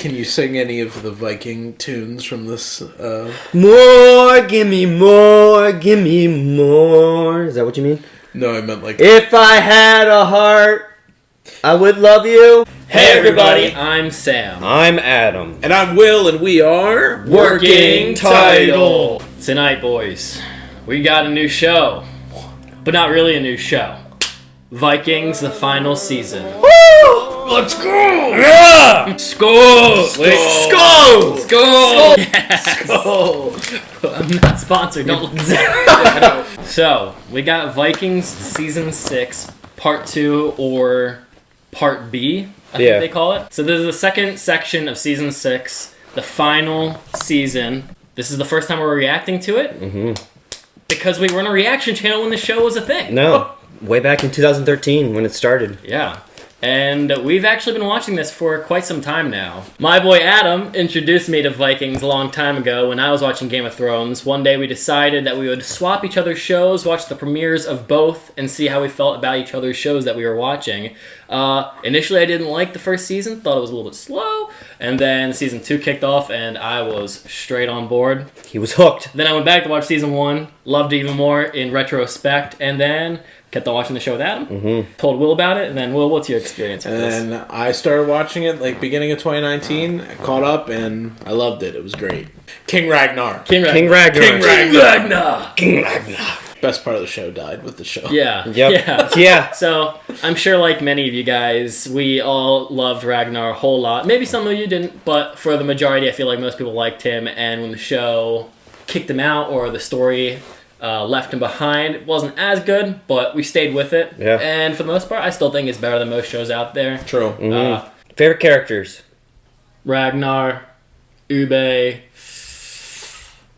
Can you sing any of the Viking tunes from this? More, give me more, give me more. Is that what you mean? No, I meant like... If I had a heart, I would love you. Hey everybody, I'm Sam. I'm Adam. And I'm Will, and we are... Working Title. Tonight, boys, we got a new show. But not really a new show. Vikings, the final season. Woo! Let's go! Yeah! Skull! Skull! Skull! Yes! Skull! I'm not sponsored, don't look. So, we got Vikings Season 6, Part 2, or Part B, I think they call it. So this is the second section of Season 6, the final season. This is the first time we're reacting to it. Mm-hmm. Because we were on a reaction channel when the show was a thing. No, way back in 2013 when it started. Yeah. And we've actually been watching this for quite some time now. My boy Adam introduced me to Vikings a long time ago when I was watching Game of Thrones. One day we decided that we would swap each other's shows, watch the premieres of both, and see how we felt about each other's shows that we were watching. Initially I didn't like the first season, thought it was a little bit slow, and then Season 2 kicked off and I was straight on board. He was hooked. Then I went back to watch Season 1, loved it even more in retrospect, and then... kept on watching the show with Adam. Mm-hmm. Told Will about it, and then Will, what's your experience with this? And then I started watching it like beginning of 2019. I caught up and I loved it. It was great. King Ragnar. King Ragnar. Best part of the show died with the show. Yeah. Yep. Yeah. So I'm sure, like many of you guys, we all loved Ragnar a whole lot. Maybe some of you didn't, but for the majority, I feel like most people liked him. And when the show kicked him out, or the story left him behind, it wasn't as good, but we stayed with it. Yeah. And for the most part, I still think it's better than most shows out there. True. Mm-hmm. Favorite characters? Ragnar, Ube,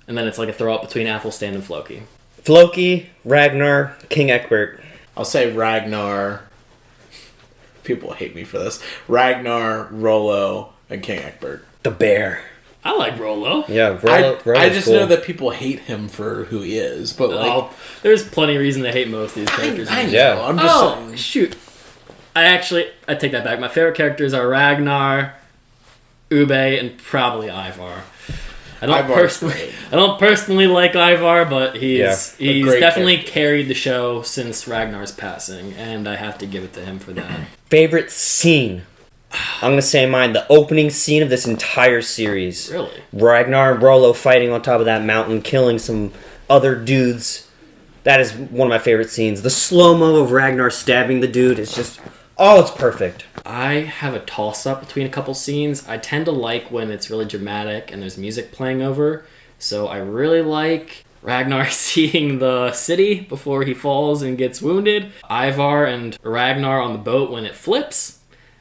and then it's like a throw up between Athelstan and Floki. Floki, Ragnar, King Egbert. I'll say Ragnar. People hate me for this. Ragnar, Rollo, and King Egbert. The bear. I like Rollo. Yeah, Rollo. I just cool. know that people hate him for who he is, but like, there's plenty of reason to hate most of these characters. I know. Yeah. I'm just saying. Shoot. I take that back. My favorite characters are Ragnar, Ube, and probably Ivar. I don't personally like Ivar, but he's definitely carried the show since Ragnar's passing, and I have to give it to him for that. Favorite scene? I'm going to say mine, the opening scene of this entire series. Really? Ragnar and Rollo fighting on top of that mountain, killing some other dudes. That is one of my favorite scenes. The slow-mo of Ragnar stabbing the dude is just... oh, it's perfect. I have a toss-up between a couple scenes. I tend to like when it's really dramatic and there's music playing over. So I really like Ragnar seeing the city before he falls and gets wounded. Ivar and Ragnar on the boat when it flips.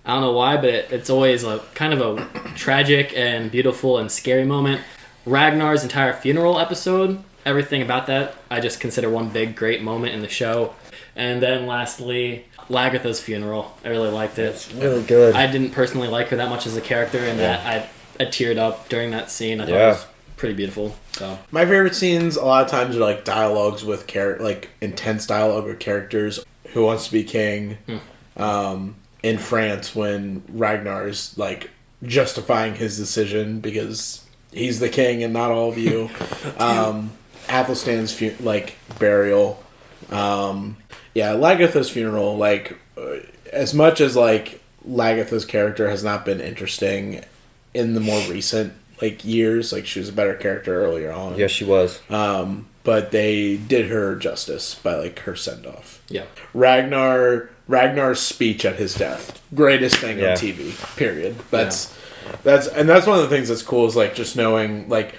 I don't know why, but it's always a kind of a tragic and beautiful and scary moment. Ragnar's entire funeral episode, everything about that, I just consider one big great moment in the show. And then lastly, Lagertha's funeral. I really liked it. It's really good. I didn't personally like her that much as a character, and that I teared up during that scene. I thought it was pretty beautiful. So my favorite scenes a lot of times are like dialogues with like intense dialogue with characters. Who Wants to Be King? In France, when Ragnar's like justifying his decision because he's the king and not all of you. Athelstan's burial. Lagertha's funeral. Like as much as like Lagertha's character has not been interesting in the more recent like years. Like she was a better character earlier on. Yes, she was. But they did her justice by like her send off. yeah. Ragnar's speech at his death, greatest thing on TV. Period. That's one of the things that's cool is like just knowing like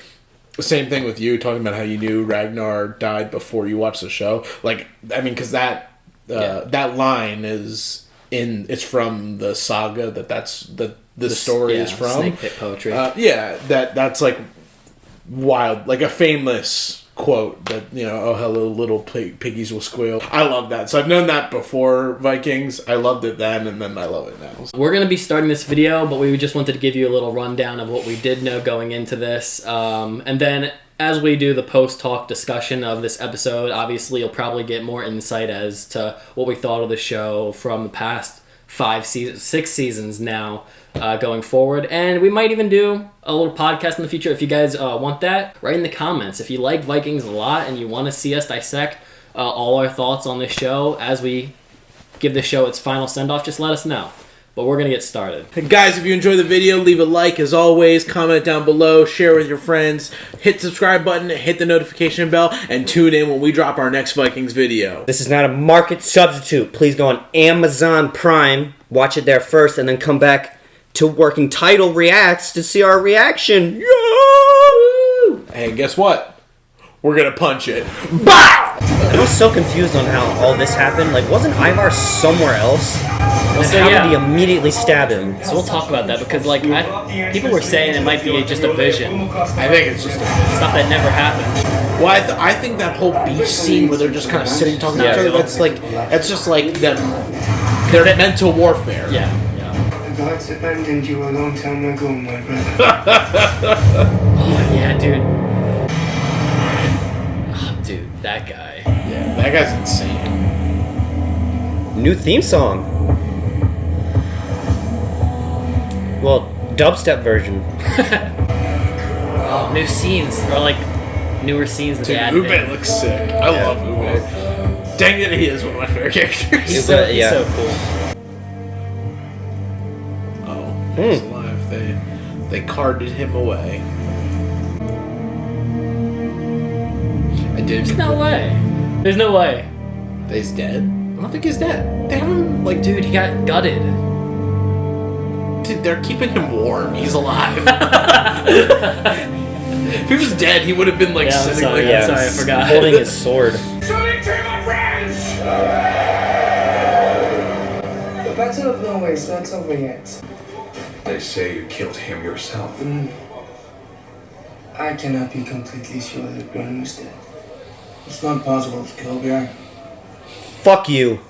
the same thing with you talking about how you knew Ragnar died before you watched the show. Like I mean, because that line is it's from the saga that's the story is from. Snake Pit poetry. That's like wild, like a famous quote that, oh, hello, little piggies will squeal. I love that. So I've known that before Vikings. I loved it then, and then I love it now. We're going to be starting this video, but we just wanted to give you a little rundown of what we did know going into this. And then as we do the post-talk discussion of this episode, obviously you'll probably get more insight as to what we thought of the show from the past 6 seasons now. going forward. And we might even do a little podcast in the future if you guys want that. Write in the comments. If you like Vikings a lot and you want to see us dissect all our thoughts on this show as we give the show its final send-off, just let us know. But we're going to get started. And guys, if you enjoyed the video, leave a like as always, comment down below, share with your friends, hit the subscribe button, hit the notification bell, and tune in when we drop our next Vikings video. This is not a market substitute. Please go on Amazon Prime, watch it there first, and then come back to Working Title Reacts to see our reaction. Yo! Hey, guess what? We're going to punch it. Bah! I was so confused on how all this happened. Like, wasn't Ivar somewhere else? And So, how yeah. did he immediately stab him? So we'll talk about that because, like, people were saying it might be just a vision, I think it's just stuff that never happened. Well, I think that whole beach scene where they're just kind of sitting talking to each other, that's just like them, their mental warfare. Yeah. The gods abandoned you a long time ago, my brother. Oh, yeah, dude. Oh, dude, that guy. Yeah, that guy's insane. New theme song. Well, dubstep version. Oh, new scenes or like newer scenes that Dude, they added. Ube looks sick. I love Ube. Dang it, he is one of my favorite characters. He's Ube, he's yeah. so cool. Oh, he's alive. They carted him away. I did. There's no way. There's no way. He's dead? I don't think he's dead. They have him, like, Dude, he got gutted. dude, they're keeping him warm. He's alive. If he was dead, he would have been, like, Yeah, I'm sitting sorry, like I'm sorry, I forgot. Holding his sword. my friends! The Battle of Norway is not over yet. They say you killed him yourself. I cannot be completely sure that Bjorn was dead. It's not possible to kill Bjorn. Fuck you.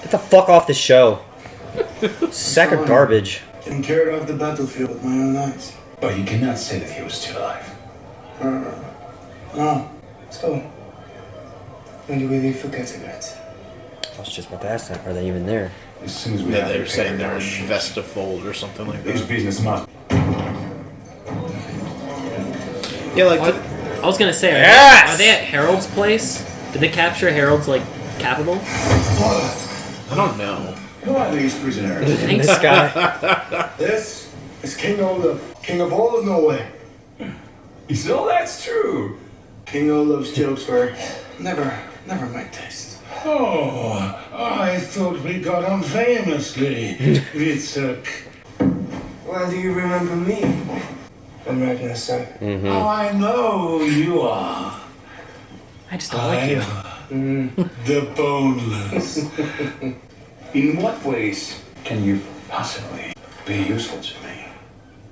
Get the fuck off the show. Sack of garbage. And carried off the battlefield with my own eyes. But you cannot say that he was still alive. No. So, when do we really forget about? I was just about to ask that. Are they even there? As soon as we Yeah, have they were repaired saying they're our in ships, Vestafold or something like this that. business must. Yeah, like, I was gonna say, Yes! are they at Harold's place? Did they capture Harold's like capital? I don't know. Who are these prisoners? This guy. This is King Olaf, king of all of Norway. So that's true. King Olaf's jokes were never my taste. Oh, I thought we got on famously, Witzek. Well, do you remember me? When Ragnar's son. Oh, I know who you are. I just don't like you. The boneless. In what ways can you possibly be useful to me?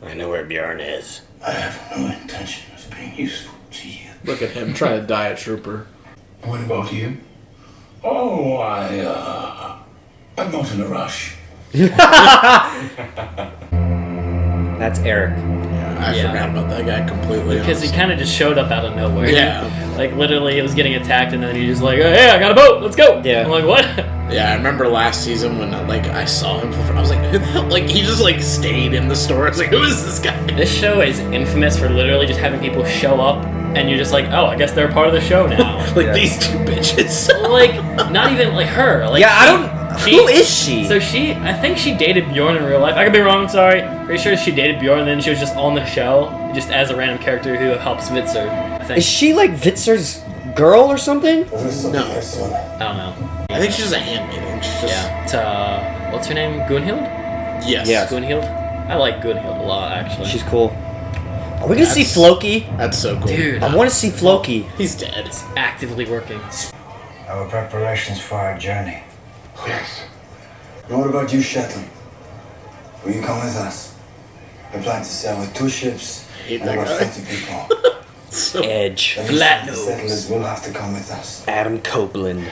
I know where Bjorn is. I have no intention of being useful to you. Look at him trying to die a trooper. What about you? Oh, I'm not in a rush. That's Eric. I forgot about that guy completely. Because he kind of just showed up out of nowhere. Yeah. Like literally, it was getting attacked, and then he just like, "Hey, I got a boat. Let's go." Yeah. I'm like, "What?" Yeah, I remember last season when like I saw him. I was like, who the hell? Like he just like stayed in the store. I was like, who is this guy? This show is infamous for literally just having people show up, and you're just like, "Oh, I guess they're part of the show now." Like these two bitches. Like, not even like her. Like, Yeah, I don't. Who is she? So I think she dated Bjorn in real life. I could be wrong. Sorry. Pretty sure she dated Bjorn, and then she was just on the show, just as a random character who helps Vitzer. I think. Is she like Vitzer's girl or something? No, I don't know. I think she's a handmaiden. She's just Yeah. It's, what's her name? Gunhild? yes. Yeah. Gunhild? I like Gunhild a lot, actually. She's cool. Are we gonna see Floki? That's so cool. Dude, I want to see Floki. He's dead. actively working. Our preparations for our journey. Yes. And what about you, Shetland? Will you come with us? I plan to sail with 2 ships hate and that about guy. 50 people. Edge. Any Flat of the nose. settlers will have to come with us. Adam Copeland.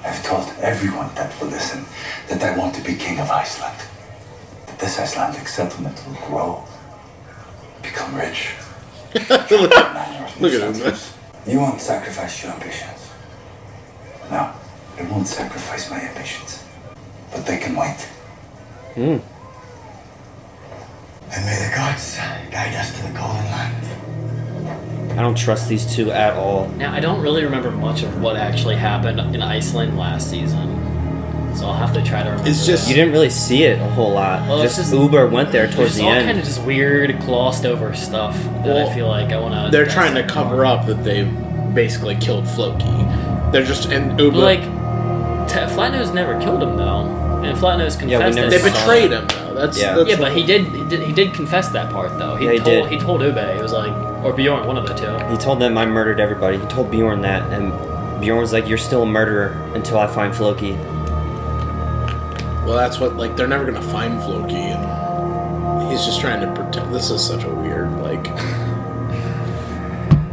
I've told everyone that will listen that I want to be king of Iceland. That this Icelandic settlement will grow, become rich. Look at him. You won't sacrifice your ambitions. No, They won't sacrifice my ambitions, but they can wait. Hmm. And may the gods guide us to the Golden Land. I don't trust these two at all. Now, I don't really remember much of what actually happened in Iceland last season, so I'll have to try to remember. It's just You didn't really see it a whole lot. Well, it's just just- Uber went there towards It's the all end. kind of just weird, glossed over stuff that I feel like I want to. they're trying to cover up that they basically killed Floki. They're just and Uber. Like, Flatnose never killed him though, and Flatnose confessed. Yeah, we never they that- saw betrayed him though. That's Yeah. that's Yeah, but he did confess that part though. Yeah, he did. He told Ube. It was like, or Bjorn, one of the two. He told them I murdered everybody. He told Bjorn that, and Bjorn was like, "You're still a murderer until I find Floki." Well, that's what, like, they're never gonna find Floki, and he's just trying to protect. This is such a weird, like.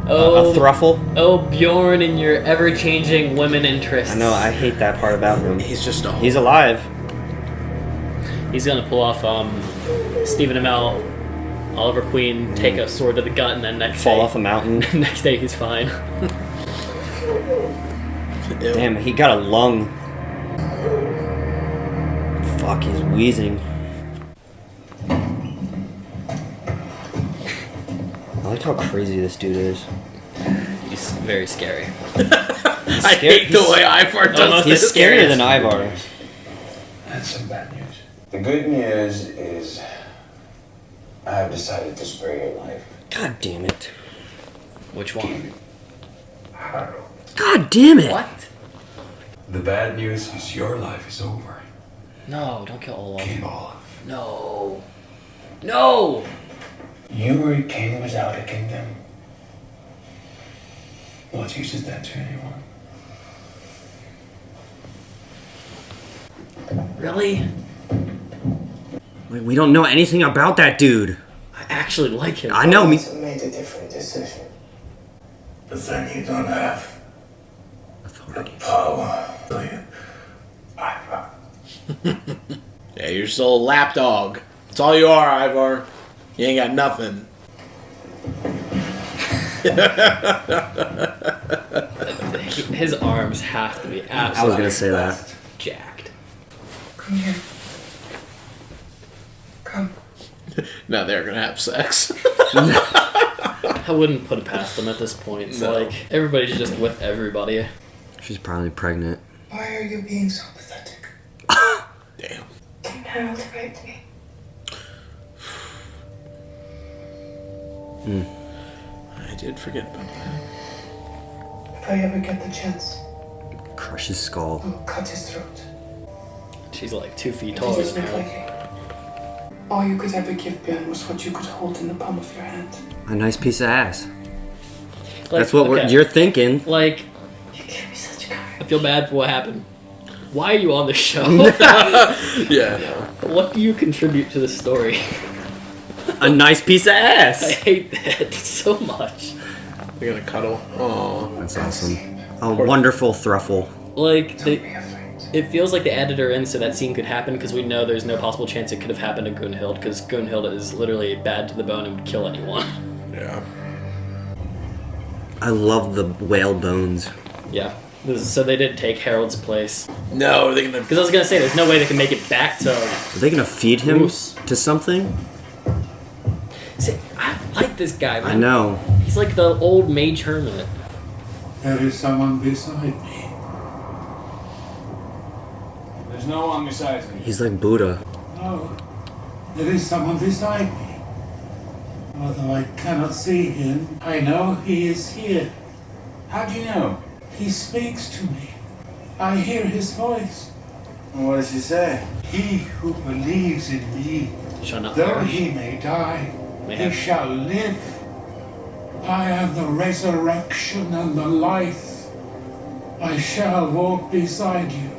Oh, A thruffle? oh, Bjorn and your ever-changing women interests. I know. I hate that part about him. He's just a. He's alive. He's gonna pull off Stephen Amell, Oliver Queen, take a sword to the gut, and then Fall off a mountain. next day he's fine. Damn, he got a lung. Fuck, he's wheezing. I like how crazy this dude is. He's very scary. I hate the way Ivar does Almost this. He's scarier than Ivar. That's some bad news. The good news is I have decided to spare your life. God damn it. Which one? God damn it. What? The bad news is your life is over. No, don't kill Olaf. King Olaf. No. No! You were a king without a kingdom. What use is that to anyone? Really? We don't know anything about that dude. I actually like him. I know me. Made a different decision. But then you don't have Authority. power, do you? Yeah, you're still a lapdog. That's all you are, Ivar. You ain't got nothing. His arms have to be I absolutely was gonna say that. jacked. Come here. Come. Now they're gonna have sex. I wouldn't put it past them at this point. It's No. like everybody's just with everybody. She's probably pregnant. Why are you being so pathetic? Damn. King Harold raped me. I did forget about that. If I ever get the chance, Crush his skull. I will cut his throat. She's like 2 feet But taller it is than not her. likely. All you could ever give Bjorn was what you could hold in the palm of your hand. A nice piece of ass. Like, That's what okay, you're thinking. Like, You gave me such courage. I feel bad for what happened. Why are you on the show? Yeah. What do you contribute to the story? A nice piece of I ass. hate that so much. They're gonna cuddle. Oh. That's awesome. A wonderful thruffle. Like, Don't be afraid. it feels like they added her in so that scene could happen because we know there's no possible chance it could have happened to Gunhild because Gunhild is literally bad to the bone and would kill anyone. Yeah. I love the whale bones. Yeah. So they did take Harold's place. No, they're gonna. Because I was going to say, there's no way they can make it back to... Are they gonna feed him Moose. to something? See, I like this guy, man. I know. He's like the old mage hermit. There is someone beside me. There's no one besides me. He's like Buddha. No, there is someone beside me. Although I cannot see him, I know he is here. How do you know? He speaks to me. I hear his voice. What does he say? He who believes in me, Shall not though perish. he may die, May he have- shall live. I am the resurrection and the life. I shall walk beside you.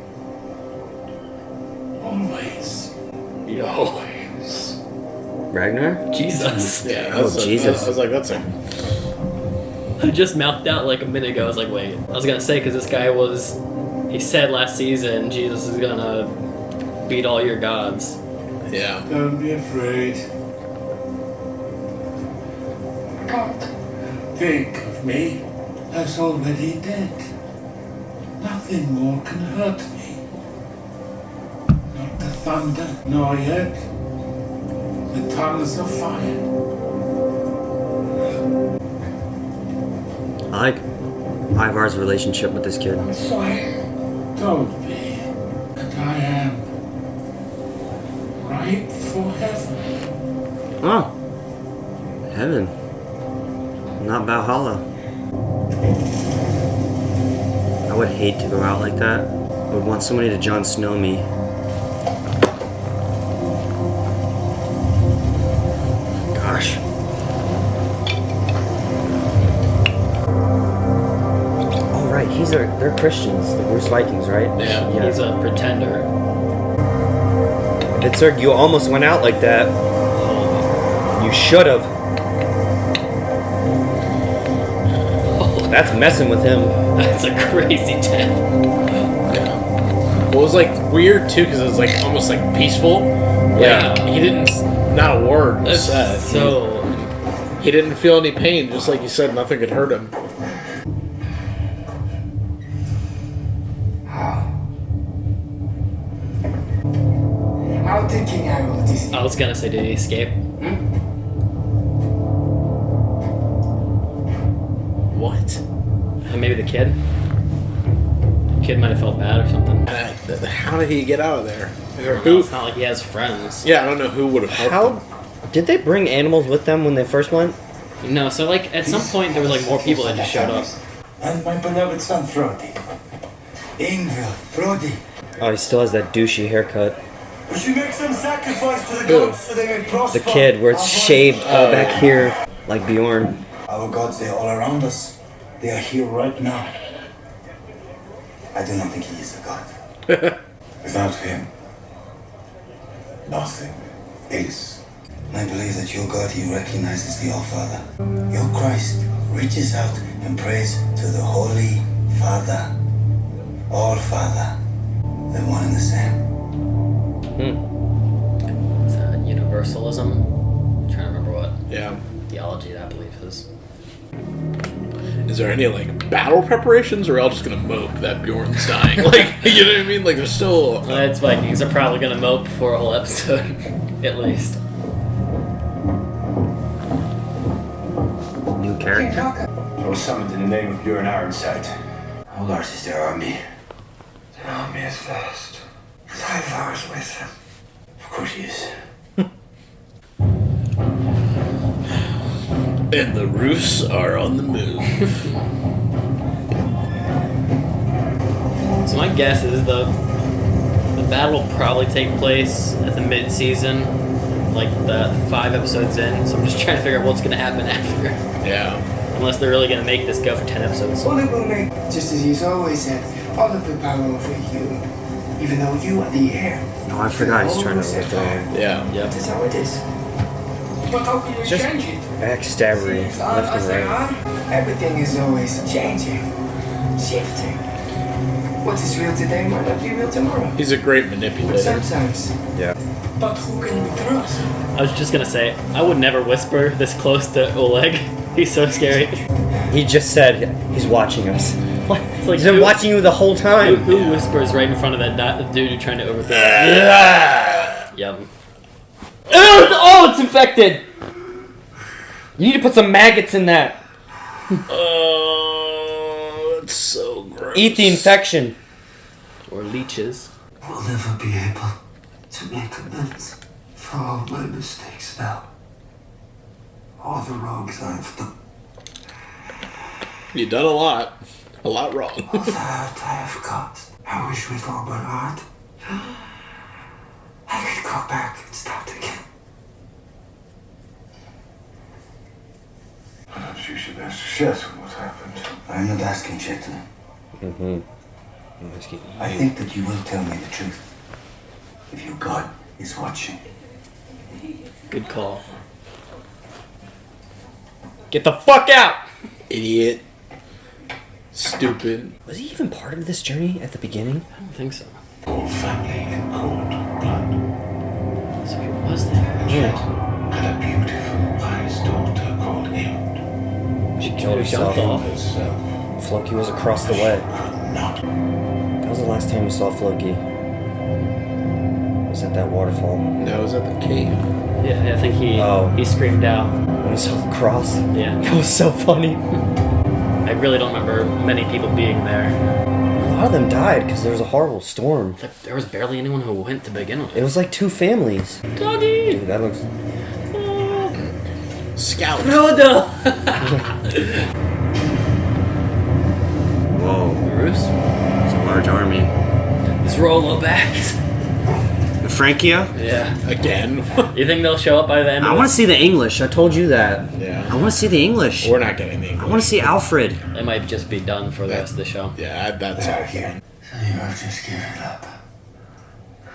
Always. Yo. Always. Ragnar? Jesus. Yeah. Oh, Jesus. I was like, that's a. I just mouthed out like a minute ago. I was like, wait. I was going to say, because this guy was... He said last season, Jesus is going to beat all your gods. Yeah. Don't be afraid. Don't. Think of me as already dead. Nothing more can hurt me. Not the thunder, nor yet the tongues of fire. I like Ivar's relationship with this kid. Told me that I am ripe for heaven. Oh. Heaven. Not Valhalla. I would hate to go out like that. I would want somebody to Jon Snow me. Gosh. Oh, right. They're Christians. The Bruce Vikings, right? Yeah, he's a pretender. Pittsburgh, you almost went out like that. You should have. That's messing with him. That's a crazy death. Yeah. Well, it was like weird too because it was like almost like peaceful. Yeah. Like, he didn't. Not a word was said. So he didn't feel any pain. Just like you said, nothing could hurt him. How did King Harold deceive? I was gonna say, did he escape? What? Or maybe the kid? Kid might have felt bad or something. How did he get out of there? Or No, who? it's not like he has friends. Yeah, I don't know who would have helped him. Did they bring animals with them when they first went? No, so like at some point there was like more people that just showed up. And my beloved son, Frodi. Ingvild, Frodi. Oh, he still has that douchey haircut. We should make some sacrifice to the gods so they may prosper. The kid, where it's shaved all back here, like Bjorn. Our gods, they are all around us. They are here right now. I do not think he is a god. Without him, nothing is. I believe that your God, he recognizes the All-Father. Your Christ reaches out and prays to the Holy Father. All-Father. The one and the same. Is that universalism? I'm trying to remember what Yeah. theology that belief is. Is there any like battle preparations, or are we all just gonna mope that Bjorn's dying? Like, you know what I mean? Like, there's still. It's Vikings are probably gonna mope for a whole episode, at least. New character. I was summoned in the name of Bjorn Ironside. How large is their army? Their army is vast. But Ivar is with them. Of course he is. And the roofs are on the move. So my guess is the battle will probably take place at the mid-season, like the 5 episodes in. So I'm just trying to figure out what's gonna happen after. Yeah. Unless they're really gonna make this go for 10 episodes. Well, it will make, just as he's always said, all of the power over you, even though you are the heir. Oh, I forgot he's trying to lift him. Yeah. Yep. That is how it is. But how can you Just change it? backstabbery, left and right. Everything is always changing, shifting. What is real today might not be real tomorrow. He's a great But manipulator. sometimes, Yeah. But who can we trust? I was just gonna say, I would never whisper this close to Oleg. He's so scary. He just said he's watching us. What? It's like He's been watching you the whole time. Who whispers right in front of that dude who's trying to overthrow? Yep. Oh, it's infected! You need to put some maggots in that. Oh, it's so gross. Eat the infection. Or leeches. We'll never be able to make amends for all my mistakes now. All the wrongs I've done. You've done a lot. A lot wrong. All the hurt I have caused. I wish with all my heart I could go back and start again. Perhaps you should ask Shetland what happened. I'm not asking Shetland. I think that you will tell me the truth. If your God is watching. Good call. Get the fuck out! Idiot. Stupid. Was he even part of this journey at the beginning? I don't think so. Whole family in cold blood. So he was there. Yeah. And a beautiful wise daughter called Hild. She killed Jumped herself. off. Herself Floki was across the way. could not That was the last time we saw Floki. Was at that waterfall. No, it was at the cave. Yeah, I think he screamed out. When we saw the cross. Yeah. That was so funny. I really don't remember many people being there. A lot of them died because there was a horrible storm. There was barely anyone who went to begin with. It was like 2 families. Doggy! Dude, that looks... Scout. Frodo! Whoa. Bruce? It's a large army. It's Rolo back. The Francia? Yeah. Again. You think they'll show up by the end I of want to see the English. I told you that. Yeah. I want to see the English. We're not getting the I English. want to see Alfred. They might just be done for the rest of the show. Yeah, that's all here. So you are just giving up.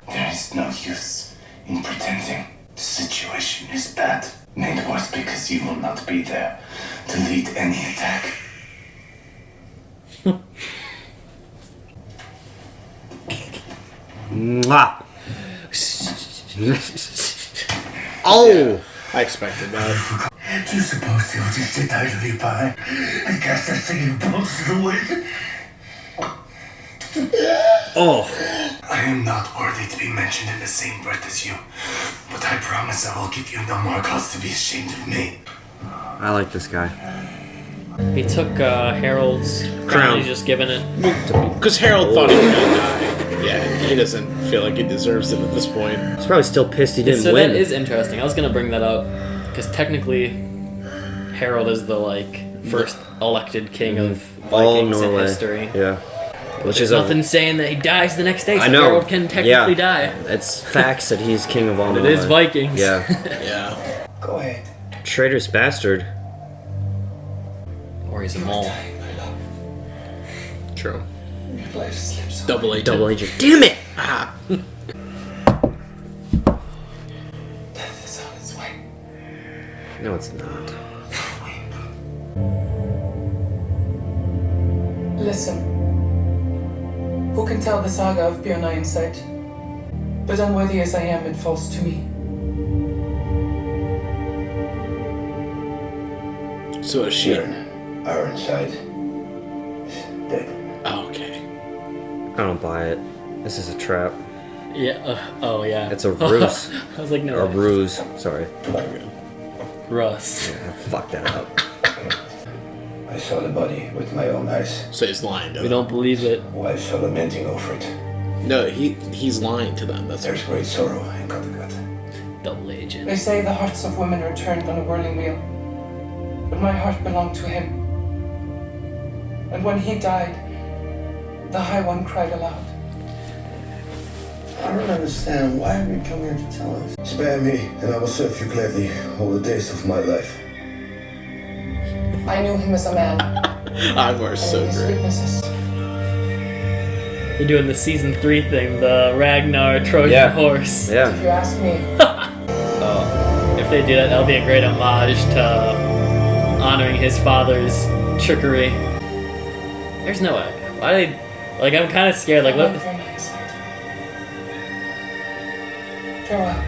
There is no use in pretending the situation is bad. Made worse because you will not be there to lead any attack. Mwah. Oh! I expected that. Do you suppose you'll just sit idly by and cast their singing bones to the wind? Oh! I am not worthy to be mentioned in the same breath as you, but I promise I will give you no more cause to be ashamed of me. I like this guy. He took Harold's crown. He's just giving it. Because Harold thought he was going to die. Yeah, he doesn't feel like he deserves it at this point. He's probably still pissed he didn't So win. that is interesting. I was going to bring that up because technically Harold is the first elected king of all Vikings in Norway. history. Yeah. Which There's is nothing saying that he dies the next day, so I know. Harold can technically die. It's facts that he's king of all It Norway. is Vikings. Yeah. Yeah. Go ahead. Traitorous bastard. Or he's a mole. True. Life slips Double agent. Double agent. Damn it! Ah. Death is on its way. No, it's not. Listen. Who can tell the saga of Bjorn in sight? But unworthy as I am, it falls to me. So is she. Ironside is dead. Oh, okay. I don't buy it. This is a trap. Yeah. Oh, yeah. It's a ruse. I was like, no. Or ruse. Sorry. Russ. Yeah, I fucked that up. I saw the body with my own eyes. So he's lying to them. We don't believe it. Wives are lamenting over it. No, he's lying to them. That's There's great sorrow in Kattegat. Double agent. They say the hearts of women are turned on a whirling wheel. But my heart belonged to him. And when he died, the High One cried aloud. I don't understand. Why have you come here to tell us? Spare me, and I will serve you gladly all the days of my life. I knew him as a man. Ivar's so his great. weaknesses. You're doing the season 3 thing, the Ragnar Trojan horse. If Yeah. you ask me, If they do that, that'll be a great homage to honoring his father's trickery. There's no way. Why? I'm kind of scared. Like, what? I'm very excited. Farewell.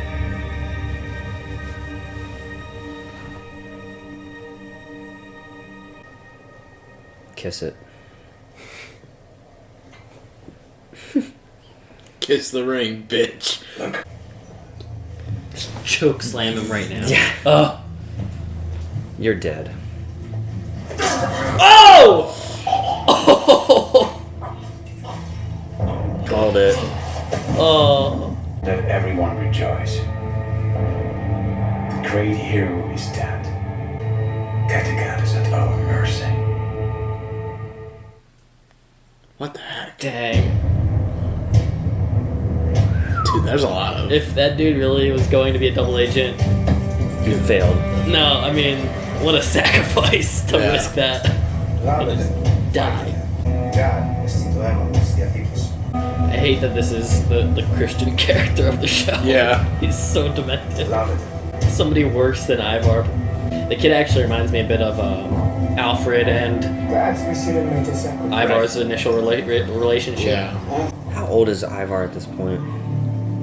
Kiss it. Kiss the ring, bitch. Choke slam him right now. Yeah. Oh. You're dead. Oh! Called it. Oh. Let everyone rejoice. The great hero is dead. Kattegat is at our mercy. What the heck? Dang. Dude, there's a lot of... If that dude really was going to be a double agent, You failed. no, I mean, what a sacrifice to Yeah. risk that. Die. I hate that this is the Christian character of the show. Yeah. He's so demented. Somebody worse than Ivar. The kid actually reminds me a bit of Alfred and Ivar's initial relationship. Yeah. How old is Ivar at this point?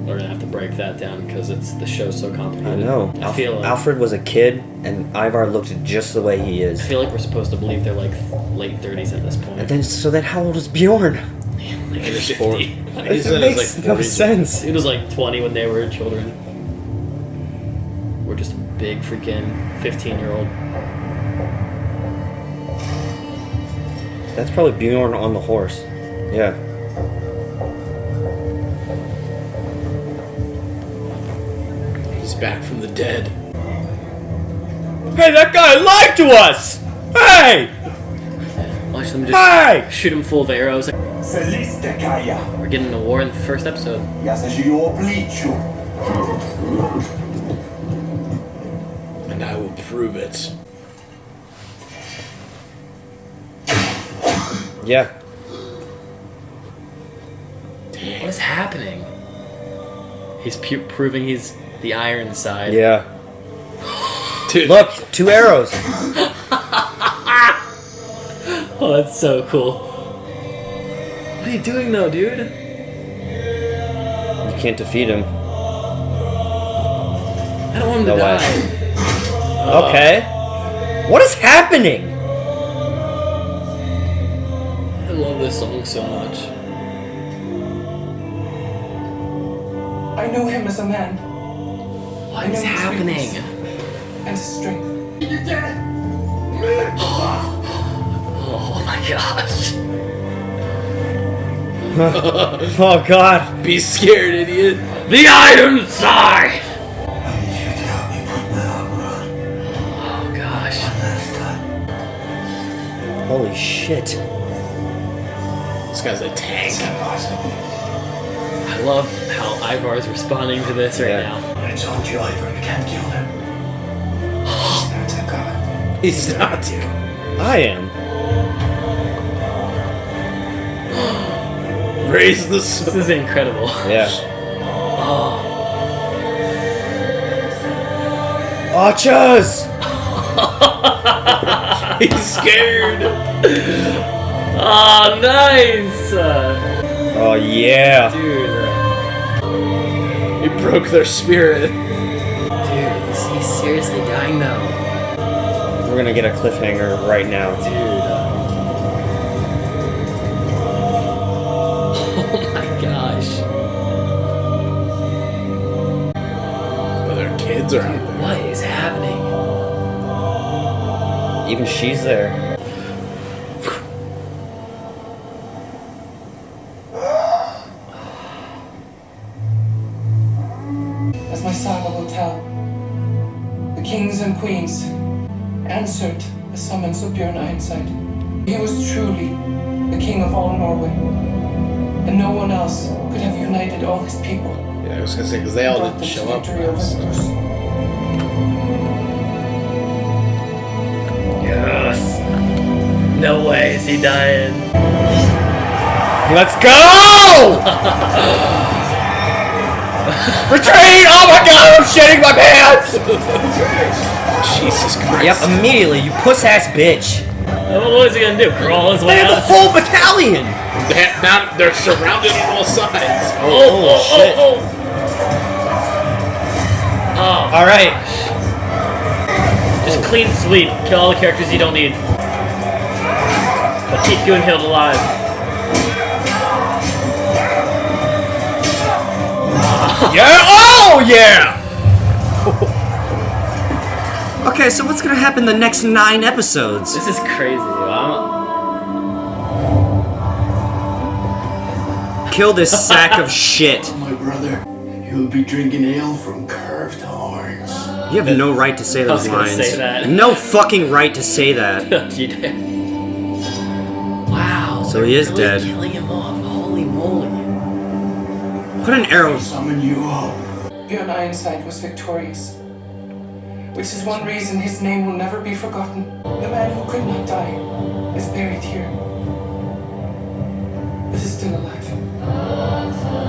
We're gonna have to break that down because the show's so complicated. I know. I feel like, Alfred was a kid, and Ivar looked just the way he I is. feel like we're supposed to believe they're like late 30s at this point. And then, so then how old is Bjorn? Like He's 50. 40. It He's in his makes like no 40s. sense. He was like 20 when they were children. We're just a big freaking 15-year-old. That's probably Bjorn on the horse. Yeah. He's back from the dead. Hey, that guy lied to us! Hey! Watch them just Hey! shoot him full of arrows. Celiste Kaya. We're getting a war in the first episode. Ja se živo obliču. And I will prove it. Yeah. What is happening? He's proving he's the iron side. Yeah. Dude. Look, 2 arrows. Oh, that's so cool. What are you doing though, dude? You can't defeat him. I don't want him No to way. die. Okay. What is happening? I love this song so much. I know him as a man. What is happening? And his strength. Oh my gosh. Oh god. Be scared, idiot. The iron side! I need you to help me put my armor on. Oh gosh. Last time. Holy shit. This guy's a tank. I love how Ivar's responding to this right Yeah. now. I told you, Ivor, you can't kill him. He's not a god. He's not. I am. Raise the This sword. is incredible. Yeah. Oh, Archers! He's scared. oh nice! Oh yeah. Dude. He broke their spirit. Dude, is he seriously dying though? We're gonna get a cliffhanger right now. Dude. Oh my gosh. Oh, their kids are out there. What is happening? Even she's there. As my saga will tell, the kings and queens answered the summons of Bjorn Ironside. He was truly the king of all Norway, and no one else could have united all his people. Yeah, I was gonna say because they all Brought didn't them show to up. victory over last. the curse. Yes. No way is he dying. Let's go! Retreat! Oh my god, I'm shitting my pants! Jesus Christ. Yep, immediately, you puss ass bitch. What is he gonna do? Crawl his They way have a out? whole battalion! Now they're surrounded on all sides. Oh, shit. Oh. Alright. Just clean sweep. Kill all the characters you don't need. But keep Gunhild alive. Yeah! Oh, yeah! Okay, so what's gonna happen the next 9 episodes? This is crazy. Kill this sack of shit. My brother, you'll be drinking ale from curved horns. You have no right to say those I was gonna lines. say that. No fucking right to say that. You did. Wow. So he is really dead. Killing him off. Holy moly. Put an arrow. Summon you all. Bjorn Ironside was victorious, which is one reason his name will never be forgotten. The man who could not die is buried here, but is still alive.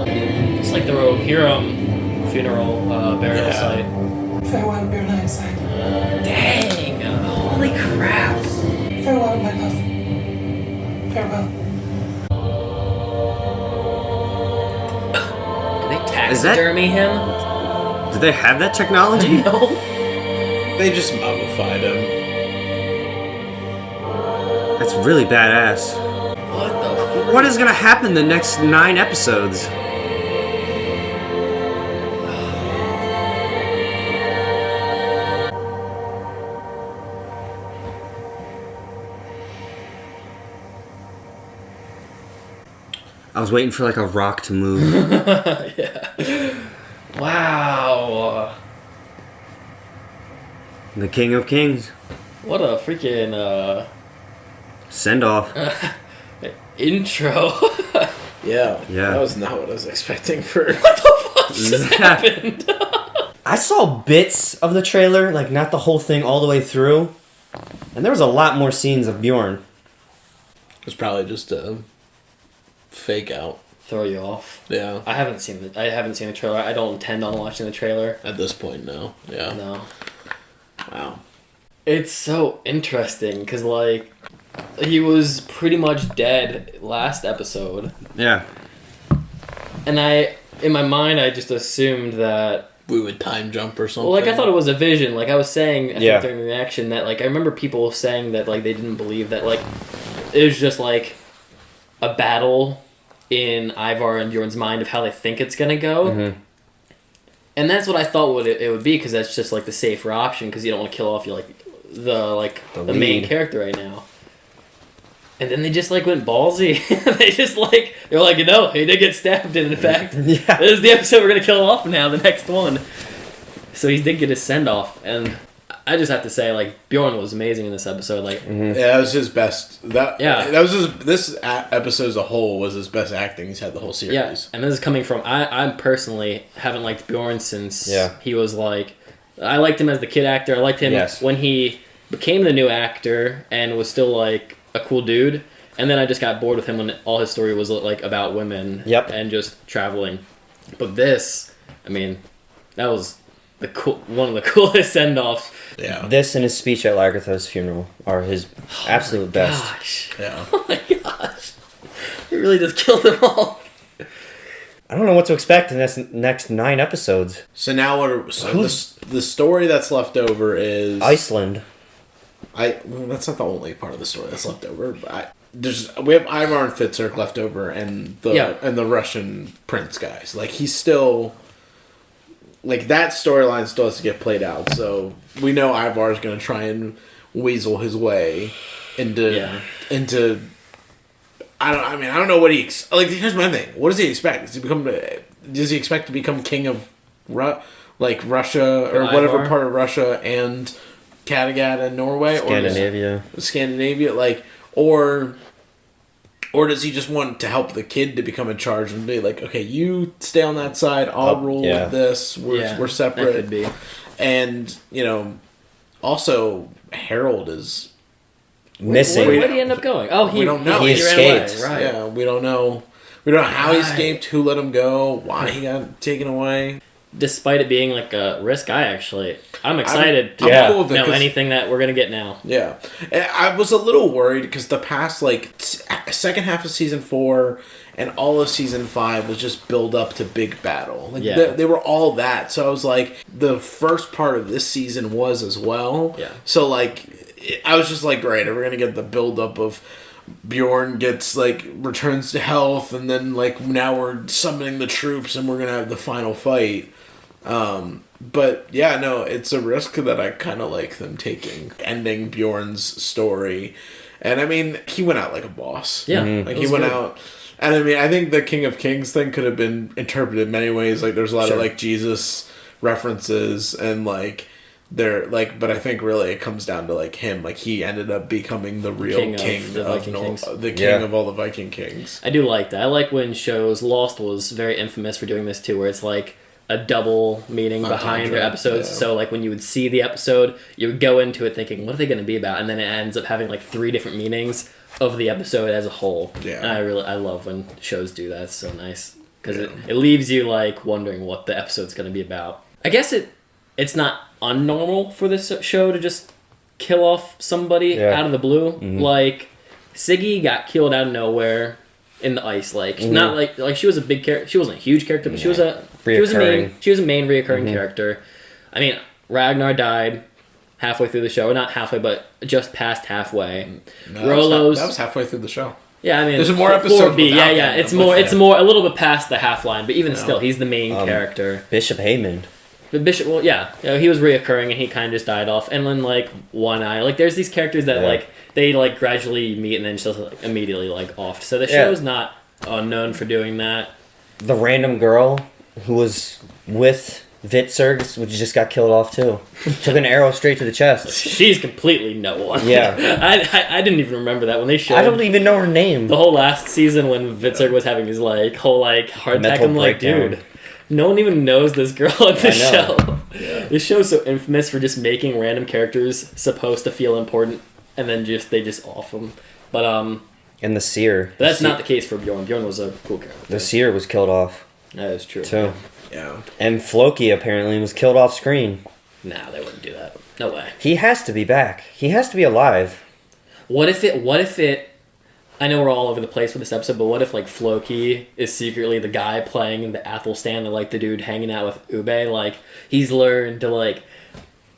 It's like the Rohirrim funeral burial site. Farewell, Bjorn Ironside. Dang. Holy crap. Farewell, my love. Farewell. Did they Is that- taxidermy him? Do they have that technology? No. They just mummified him. That's really badass. What the what is gonna happen the next 9 episodes? I was waiting for like a rock to move. Yeah. Wow. The King of Kings. What a freaking Send off. intro. Yeah. Yeah. That was not what I was expecting for. What the fuck just happened? I saw bits of the trailer, like not the whole thing all the way through, and there was a lot more scenes of Bjorn. It's probably just a fake out. Throw you off. Yeah. I haven't seen the trailer. I don't intend on watching the trailer. At this point, no. Yeah. No. Wow. It's so interesting because like he was pretty much dead last episode, Yeah. and in my mind I just assumed that. We would time jump or something. Well, like I thought it was a vision. Like I was saying, I Yeah. think during the reaction that like I remember people saying that like they didn't believe that like it was just like a battle in Ivar and Bjorn's mind of how they think it's gonna go. Mhm. And that's what I thought it would be, because that's just like the safer option, because you don't want to kill off the main lead. character right now. And then they just like went ballsy. They're like, he did get stabbed. And in fact, Yeah. this is the episode we're gonna kill off now. The next one. So he did get his send off, and I just have to say, like, Bjorn was amazing in this episode. Like, Yeah, that was his best. That was this episode as a whole was his best acting he's had the whole series. yeah, and this is coming from I personally haven't liked Bjorn since he was like, I liked him as the kid actor. I liked him when he became the new actor and was still like a cool dude. And then I just got bored with him when all his story was like about women and just traveling. But this, I mean, that was one of the coolest send-offs. Yeah. This and his speech at Lagertha's funeral are his absolute best. Gosh. Yeah. Oh my gosh. He really just killed them all. I don't know what to expect in this next 9 episodes. So now the story that's left over is Iceland. That's not the only part of the story that's left over. But we have Ivar and Fitzurk left over, and the Russian prince guys. Like he's still. Like, that storyline still has to get played out, so we know Ivar's going to try and weasel his way into... I don't know what he... here's my thing. What does he expect? Does he expect to become king of, Russia, or whatever Ivar? part of Russia, and Kattegat and Norway? Scandinavia, Or does he just want to help the kid to become in charge and be like, okay, you stay on that side, I'll rule this, we're separate. That could be. And, also, Harold is... Missing. Where did he end up going? Oh, we don't know. He escaped. Ran away, right. Yeah, we don't know. We don't know how he escaped, who let him go, why he got taken away. Despite it being like a risk, I'm excited to I'm cool with it, know anything that we're going to get now. Yeah. I was a little worried because the past, second half of season 4 and all of season 5 was just build up to big battle. They were all that. So I was like, the first part of this season was as well. Yeah. So, I was just like, great, we're going to get the build up of Bjorn gets, returns to health, and then, now we're summoning the troops and we're going to have the final fight. But yeah, no, it's a risk that I kind of like them taking, ending Bjorn's story. And I mean, he went out like a boss. Yeah. He went out. And I mean, I think the King of Kings thing could have been interpreted many ways. There's a lot of Jesus references and but I think really it comes down to him. He ended up becoming the real king of all the Viking kings. I do like that. I like when shows, Lost was very infamous for doing this too, where it's a double meaning behind their episodes. Yeah. So when you would see the episode, you would go into it thinking, what are they going to be about? And then it ends up having 3 different meanings of the episode as a whole. Yeah. And I love when shows do that. It's so nice. Because it leaves you wondering what the episode's going to be about. I guess it's not unnormal for this show to just kill off somebody out of the blue. Mm-hmm. Siggy got killed out of nowhere in the ice. Not she was a big character. She wasn't a huge character, but she was a main reoccurring character. I mean, Ragnar died halfway through the show. Not halfway, but just past halfway. No, that was halfway through the show. Yeah, I mean, there's more episodes. 4B, without yeah. him, It's but more. It's more a little bit past the half line, but even still, he's the main character. Bishop Haymond. But Bishop, well, yeah, he was reoccurring, and he kind of just died off. And then like One Eye, like there's these characters that like they like gradually meet and then just like immediately like off. So the show's not known for doing that. The random girl who was with Vitzerg, which just got killed off too. Took an arrow straight to the chest. She's completely no one. Yeah. I didn't even remember that when they showed. I don't even know her name. The whole last season when Vitzerg was having his like whole like heart attack. I'm like, dude, no one even knows this girl in the show. Yeah. This show's so infamous for just making random characters supposed to feel important, and then they just off them. But and the seer. But that's not the case for Bjorn. Bjorn was a cool character. The seer was killed off. That is true. Too. Yeah. And Floki apparently was killed off screen. Nah, they wouldn't do that. No way. He has to be back. He has to be alive. What if it? I know we're all over the place with this episode, but what if like Floki is secretly the guy playing the Athelstan, or like the dude hanging out with Ube? Like he's learned to like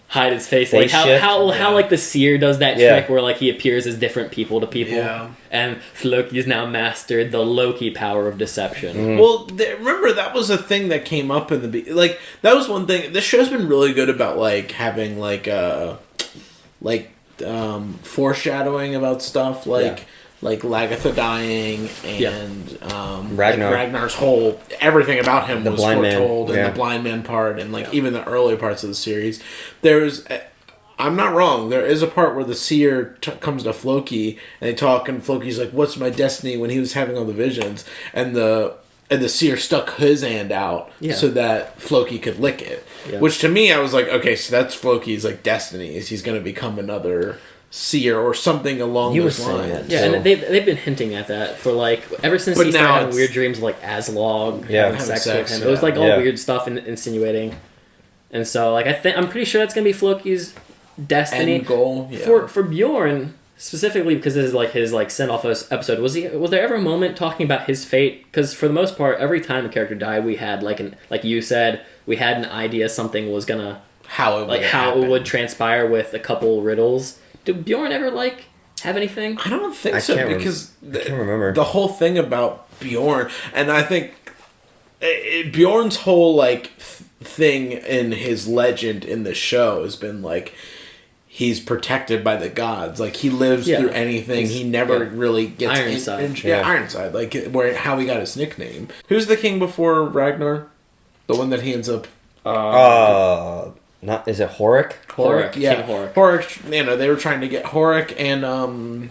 hide his face. Like how like the seer does that trick where like he appears as different people to people. Yeah. And Floki's now mastered the Loki power of deception. Mm. Well, remember that was a thing that came up in the like that was one thing. This show's been really good about like having like foreshadowing about stuff like Lagatha dying and Ragnar's whole everything about him was foretold and the blind man part and like even the early parts of the series. There's I'm not wrong. There is a part where the seer comes to Floki and they talk, and Floki's like, "What's my destiny?" When he was having all the visions, and the seer stuck his hand out so that Floki could lick it. Yeah. Which to me, I was like, okay, so that's Floki's like destiny. Is he's going to become another seer or something along those lines? Yeah, and they've been hinting at that for like ever since he started having weird dreams like Aslog having sex with him. It was like all weird stuff and insinuating. And so like I'm pretty sure that's going to be Floki's destiny. End goal. For Bjorn specifically, because this is like his like send off episode. Was there ever a moment talking about his fate? Because for the most part, every time a character died, we had like you said, we had an idea something was gonna how it would transpire with a couple riddles. Did Bjorn ever like have anything? I don't think so because I can't remember the whole thing about Bjorn, and I think Bjorn's whole like thing in his legend in the show has been like he's protected by the gods. Like he lives through anything. He never really gets Ironside. Ironside. Like how he got his nickname. Who's the king before Ragnar? The one that he ends up. Not is it Horik? Horik, yeah, King Horik. Horik. You know, they were trying to get Horik and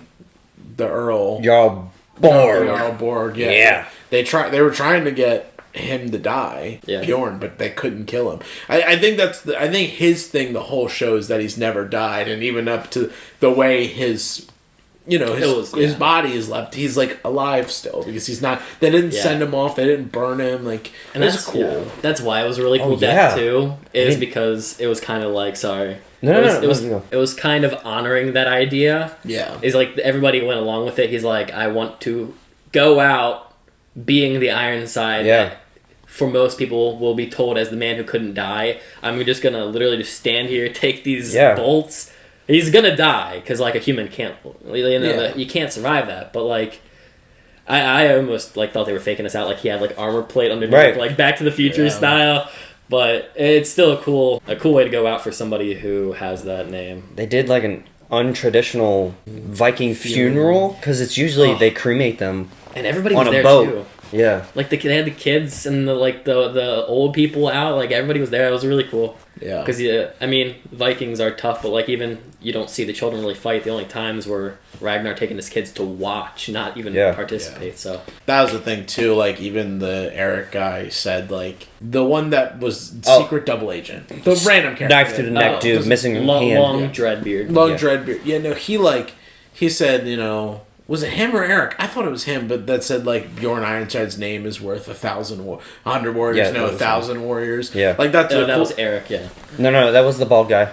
the Earl. Jarl Borg. Jarl Borg. Yeah. They were trying to get him to die, Bjorn, but they couldn't kill him. I think I think his thing the whole show is that he's never died, and even up to the way his his body is left, he's like alive still because he's not. They didn't send him off. They didn't burn him. Like, and that's cool. Yeah. That's why it was a really cool death too. Is because it was kind of like it was kind of honoring that idea. Yeah, is like everybody went along with it. He's like, I want to go out being the Ironside. Yeah. For most people, will be told as the man who couldn't die. I'm just gonna literally just stand here, take these bolts. He's gonna die because like a human can't. You can't survive that. But like, I almost like thought they were faking us out. Like he had like armor plate underneath, like Back to the Future style. But it's still a cool way to go out for somebody who has that name. They did like an untraditional Viking funeral because it's usually they cremate them and everybody on was a there boat. Too. Yeah, like they had the kids and the old people out. Like everybody was there. It was really cool. Yeah, because I mean Vikings are tough, but like even you don't see the children really fight. The only times were Ragnar taking his kids to watch, not even participate. Yeah. So that was the thing too. Like even the Eric guy said like the one that was secret double agent, the random character, knife to the neck dude, missing hand, long dreadbeard, dreadbeard. Yeah, no, he said was it him or Eric? I thought it was him, but that said like Bjorn Ironside's name is worth 100 warriors. 1,000 warriors. Yeah, like that's that was Eric. Yeah, no, that was the bald guy.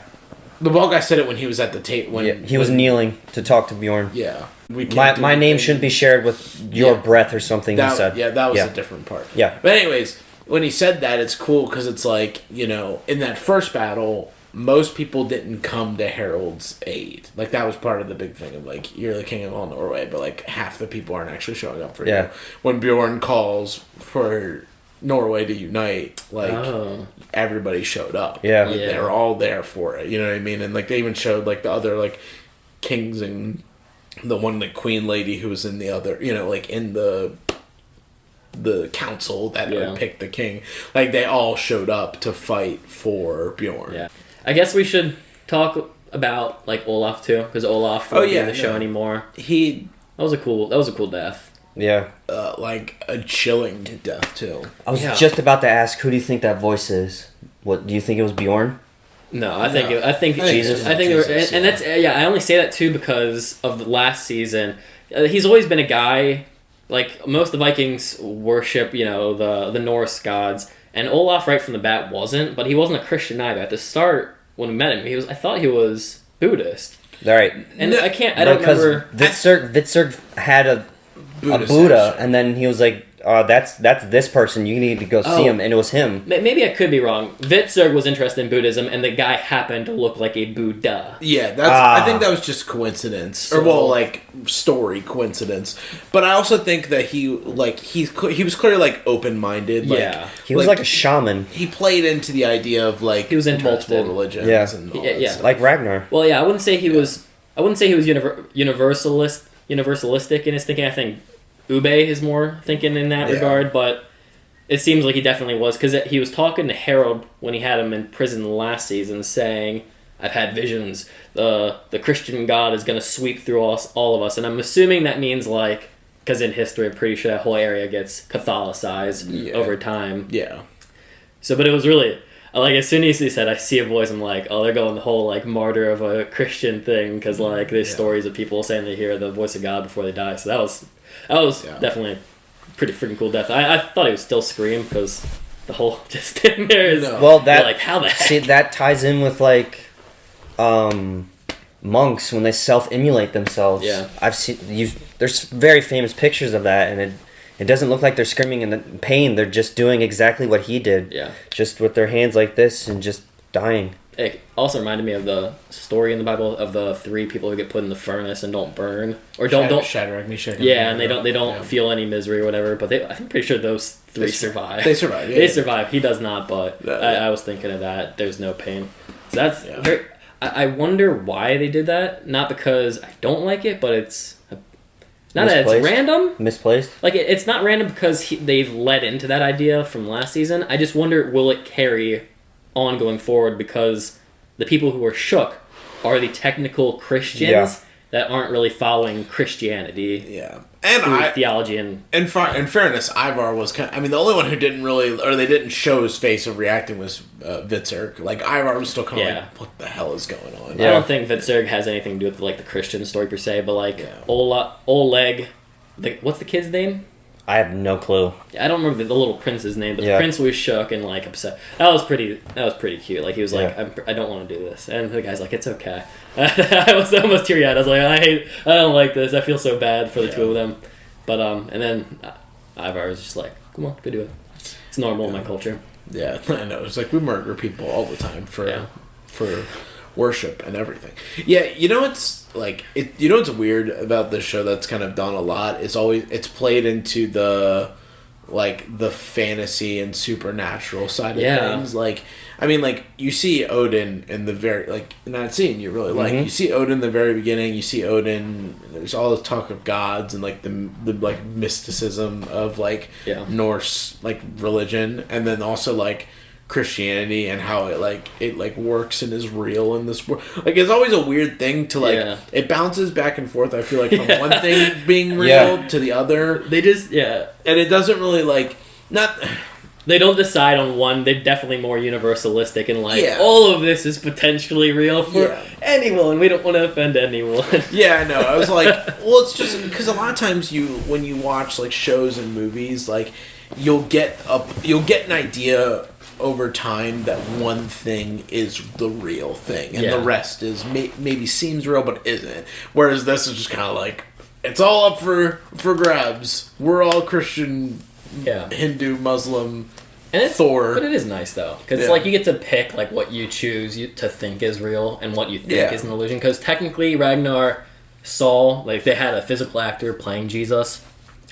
The bald guy said it when he was at the tape. He was kneeling to talk to Bjorn. Yeah, my name shouldn't be shared with your breath or something. He said. Yeah, that was a different part. Yeah, but anyways, when he said that, it's cool because it's like in that first battle. most people didn't come to Harold's aid. Like, that was part of the big thing of, like, you're the king of all Norway, but, like, half the people aren't actually showing up for you. When Bjorn calls for Norway to unite, like, everybody showed up. Yeah. Like, they were all there for it, you know what I mean? And, like, they even showed, like, the other, like, kings and the one, like, queen lady who was in the other, you know, like, in the council that would pick the king. Like, they all showed up to fight for Bjorn. Yeah. I guess we should talk about, like, Olaf too, because Olaf won't be in the show anymore. That was a cool death. Yeah. Like a chilling death too. I was just about to ask, who do you think that voice is? What do you think it was, Bjorn? No, I think Jesus. I think Jesus, and that's I only say that too because of the last season. He's always been a guy, like, most of the Vikings worship, you know, the Norse gods. And Olaf, right from the bat, wasn't, but he wasn't a Christian either. At the start, when we met him, I thought he was Buddhist. Right. And I don't remember. Vitsurg had a Buddha, and then he was like, that's this person, you need to go see him, and it was him. Maybe I could be wrong. Vitsurg was interested in Buddhism, and the guy happened to look like a Buddha. Yeah, I think that was just coincidence, story coincidence. But I also think that he was clearly, like, open-minded. Like, he was like a shaman. He played into the idea of, like, he was multiple religions and all that stuff. Like Ragnar. Well, yeah, I wouldn't say he was universalist. Universalistic in his thinking. I think Ube is more thinking in that regard, but it seems like he definitely was, because he was talking to Harold when he had him in prison last season, saying, "I've had visions. The Christian God is going to sweep through all of us," and I'm assuming that means, like, because in history, I'm pretty sure that whole area gets Catholicized over time. Yeah. So, but it was really, like, as soon as he said, "I see a voice," I'm like, oh, they're going the whole, like, martyr of a Christian thing, because, like, there's stories of people saying they hear the voice of God before they die. So that was definitely a pretty freaking cool death. I thought he would still scream, because the whole just in there is, like, how the heck? See, that ties in with, like, monks when they self-immolate themselves. Yeah. I've seen, there's very famous pictures of that, and it doesn't look like they're screaming in pain. They're just doing exactly what he did. Yeah. Just with their hands like this and just dying. It also reminded me of the story in the Bible of the 3 people who get put in the furnace and don't burn or don't Shadrach, Meshach, and they don't feel any misery or whatever. But I'm pretty sure those 3 survive. They survive. Yeah, they survive. He does not. But I was thinking of that. There's no pain. So that's very. I wonder why they did that. Not because I don't like it, but it's. Not that it's random. Misplaced? Like, it's not random because they've led into that idea from last season. I just wonder, will it carry on going forward, because the people who are shook are the technical Christians that aren't really following Christianity. Yeah. And theology and... In fairness, Ivar was kind of... I mean, the only one who didn't really... Or they didn't show his face of reacting was Vitsurg. Like, Ivar was still kind of like, what the hell is going on? Yeah. I don't think Vitsurg has anything to do with, like, the Christian story per se, but, like, Oleg... what's the kid's name? I have no clue. I don't remember the little prince's name, but the prince was shook and, like, upset. That was pretty cute. Like, he was like, I don't want to do this. And the guy's like, it's okay. I was almost teary-eyed. I was like, I don't like this. I feel so bad for the two of them. But, and then Ivar was just like, come on, go do it. It's normal in my culture. Yeah, I know. It's like, we murder people all the time for worship and everything. Yeah, you know what's like you know what's weird about this show that's kind of done a lot is it's played into the fantasy and supernatural side of things. Like, I mean, like, you see Odin in the very, like, in that scene you really like. You see Odin in the very beginning. You see Odin. There's all this talk of gods and, like, the like mysticism of, like, Norse, like, religion, and then also, like, Christianity and how it works and is real in this world. Like, it's always a weird thing to, like, it bounces back and forth, I feel like, from one thing being real to the other. They just and it doesn't really, like, not... They don't decide on one. They're definitely more universalistic and, like, all of this is potentially real for anyone. We don't want to offend anyone. Yeah, I know. I was like, well, it's just because a lot of times when you watch, like, shows and movies, like, you'll get an idea over time that one thing is the real thing and the rest is maybe seems real but isn't. Whereas this is just kind of like, it's all up for grabs. We're all Christian, Hindu, Muslim, And it's, Thor. But it is nice though, because Yeah. it's like you get to pick like what you choose to think is real and what you think is an illusion. Because technically, Ragnar saw like they had a physical actor playing Jesus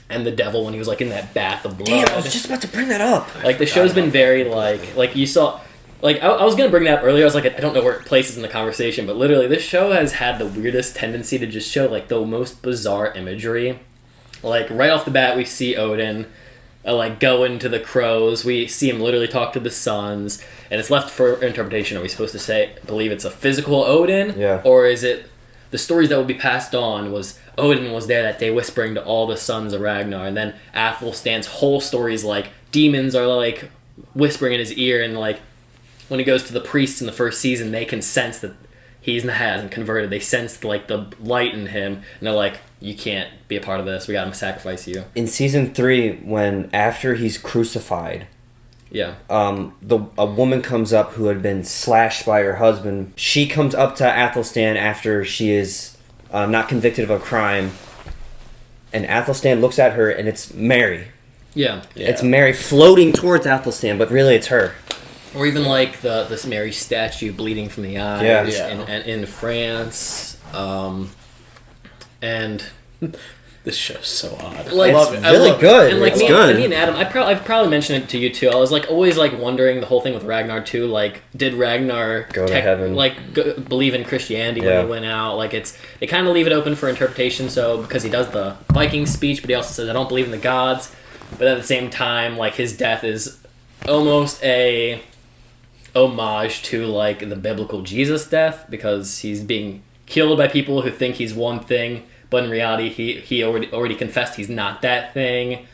and the devil when he was like in that bath of blood. Damn, I was just about to bring that up. Like the show's been very like you saw. Like I was gonna bring that up earlier. I was like, I don't know where it places in the conversation, but literally, this show has had the weirdest tendency to just show like the most bizarre imagery. Like right off the bat, we see Odin. Like go into the crows. We see him literally talk to the suns, and it's left for interpretation. Are we supposed to believe it's a physical Odin, or is it the stories that would be passed on? Was Odin was there that day whispering to all the sons of Ragnar, and then Athelstan's whole stories like demons are like whispering in his ear, and like when he goes to the priests in the first season, they can sense that he hasn't converted. They sense like the light in him, and they're like, you can't be a part of this. We got to sacrifice you. In season 3, when after he's crucified, a woman comes up who had been slashed by her husband. She comes up to Athelstan after she is not convicted of a crime, and Athelstan looks at her, and it's Mary. Yeah. It's Mary floating towards Athelstan, but really it's her. Or even like this Mary statue bleeding from the eyes in France. And this show's so odd. Like, I love it. Really good. And like it's me, good. Me and Adam, I've probably mentioned it to you too. I was like always like wondering the whole thing with Ragnar too. Like, did Ragnar go to heaven? Like believe in Christianity when he went out? Like they kind of leave it open for interpretation. So because he does the Vikings speech, but he also says I don't believe in the gods. But at the same time, like his death is almost a homage to like the biblical Jesus death, because he's being killed by people who think he's one thing, but in reality he already confessed he's not that thing,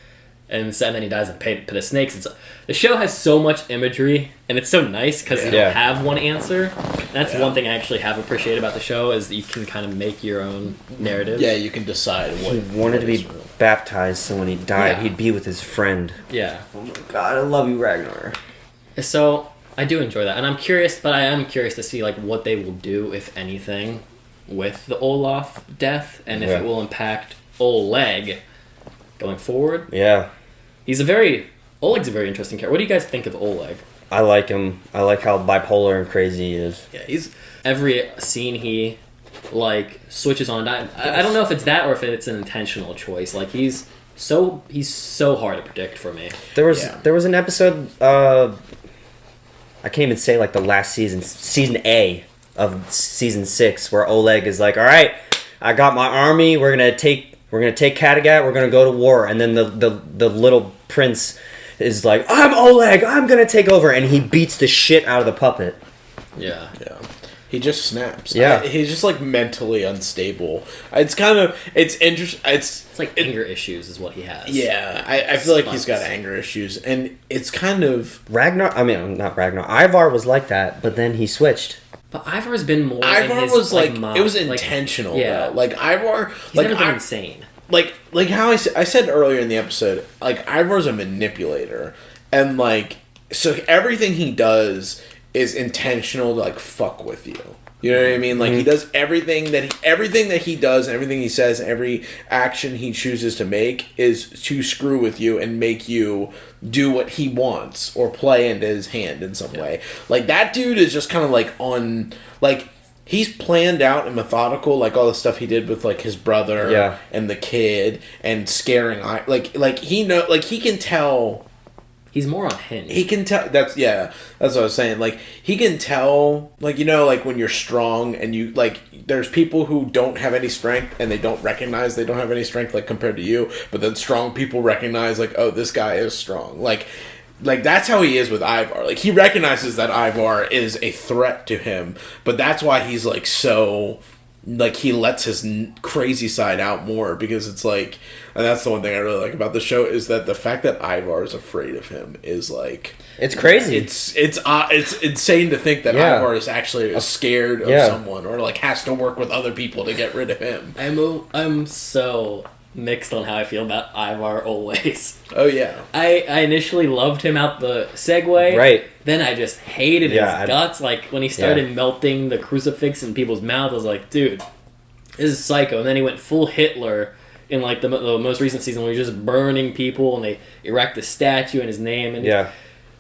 and then he dies in a pit of snakes. The show has so much imagery, and it's so nice because you don't have one answer. That's one thing I actually have appreciated about the show, is that you can kind of make your own narrative. Yeah, you can decide what he wanted to be baptized, so when he died he'd be with his friend. Yeah. Oh my god, I love you, Ragnar. So I do enjoy that, and I'm curious to see like what they will do, if anything, with the Olaf death, and if it will impact Oleg going forward. Yeah. Oleg's a very interesting character. What do you guys think of Oleg? I like him. I like how bipolar and crazy he is. Yeah, he's every scene he like switches on. I don't know if it's that or if it's an intentional choice. Like he's so hard to predict for me. There was an episode. I can't even say like the last season A of season 6, where Oleg is like, all right, I got my army. We're gonna take Kattegat. We're gonna go to war. And then the little prince is like, I'm Oleg. I'm gonna take over, and he beats the shit out of the puppet. Yeah. He just snaps. Yeah. He's just like mentally unstable. It's interesting. It's like anger issues is what he has. Yeah, I feel like he's got anger issues, and it's kind of not Ragnar. Ivar was like that, but then he switched. But Ivar's been more. Ivar was like it was intentional. Yeah, though. Like Ivar, he's never been insane. Like how I said earlier in the episode, like Ivar's a manipulator, and like so everything he does is intentional to like fuck with you. You know what I mean? Like he does everything that he does, and everything he says, every action he chooses to make is to screw with you and make you do what he wants or play into his hand in some way. Like that dude is just kind of like on like he's planned out and methodical, like all the stuff he did with like his brother and the kid and scaring like he can tell. He's more unhinged. He can tell. That's what I was saying. Like he can tell. Like like when you're strong and you like. There's people who don't have any strength and they don't recognize they don't have any strength like compared to you. But then strong people recognize like, oh, this guy is strong. Like that's how he is with Ivar. Like he recognizes that Ivar is a threat to him. But that's why he's like so. Like he lets his crazy side out more, because it's like, and that's the one thing I really like about the show, is that the fact that Ivar is afraid of him is like, it's crazy. It's insane to think that Ivar is actually scared of someone, or like has to work with other people to get rid of him. I'm so mixed on how I feel about Ivar always. Oh yeah. I initially loved him out the segue. Right. Then I just hated his guts. Like when he started melting the crucifix in people's mouths, I was like, dude, this is psycho. And then he went full Hitler in like the most recent season, where he's just burning people and they erect a statue in his name. And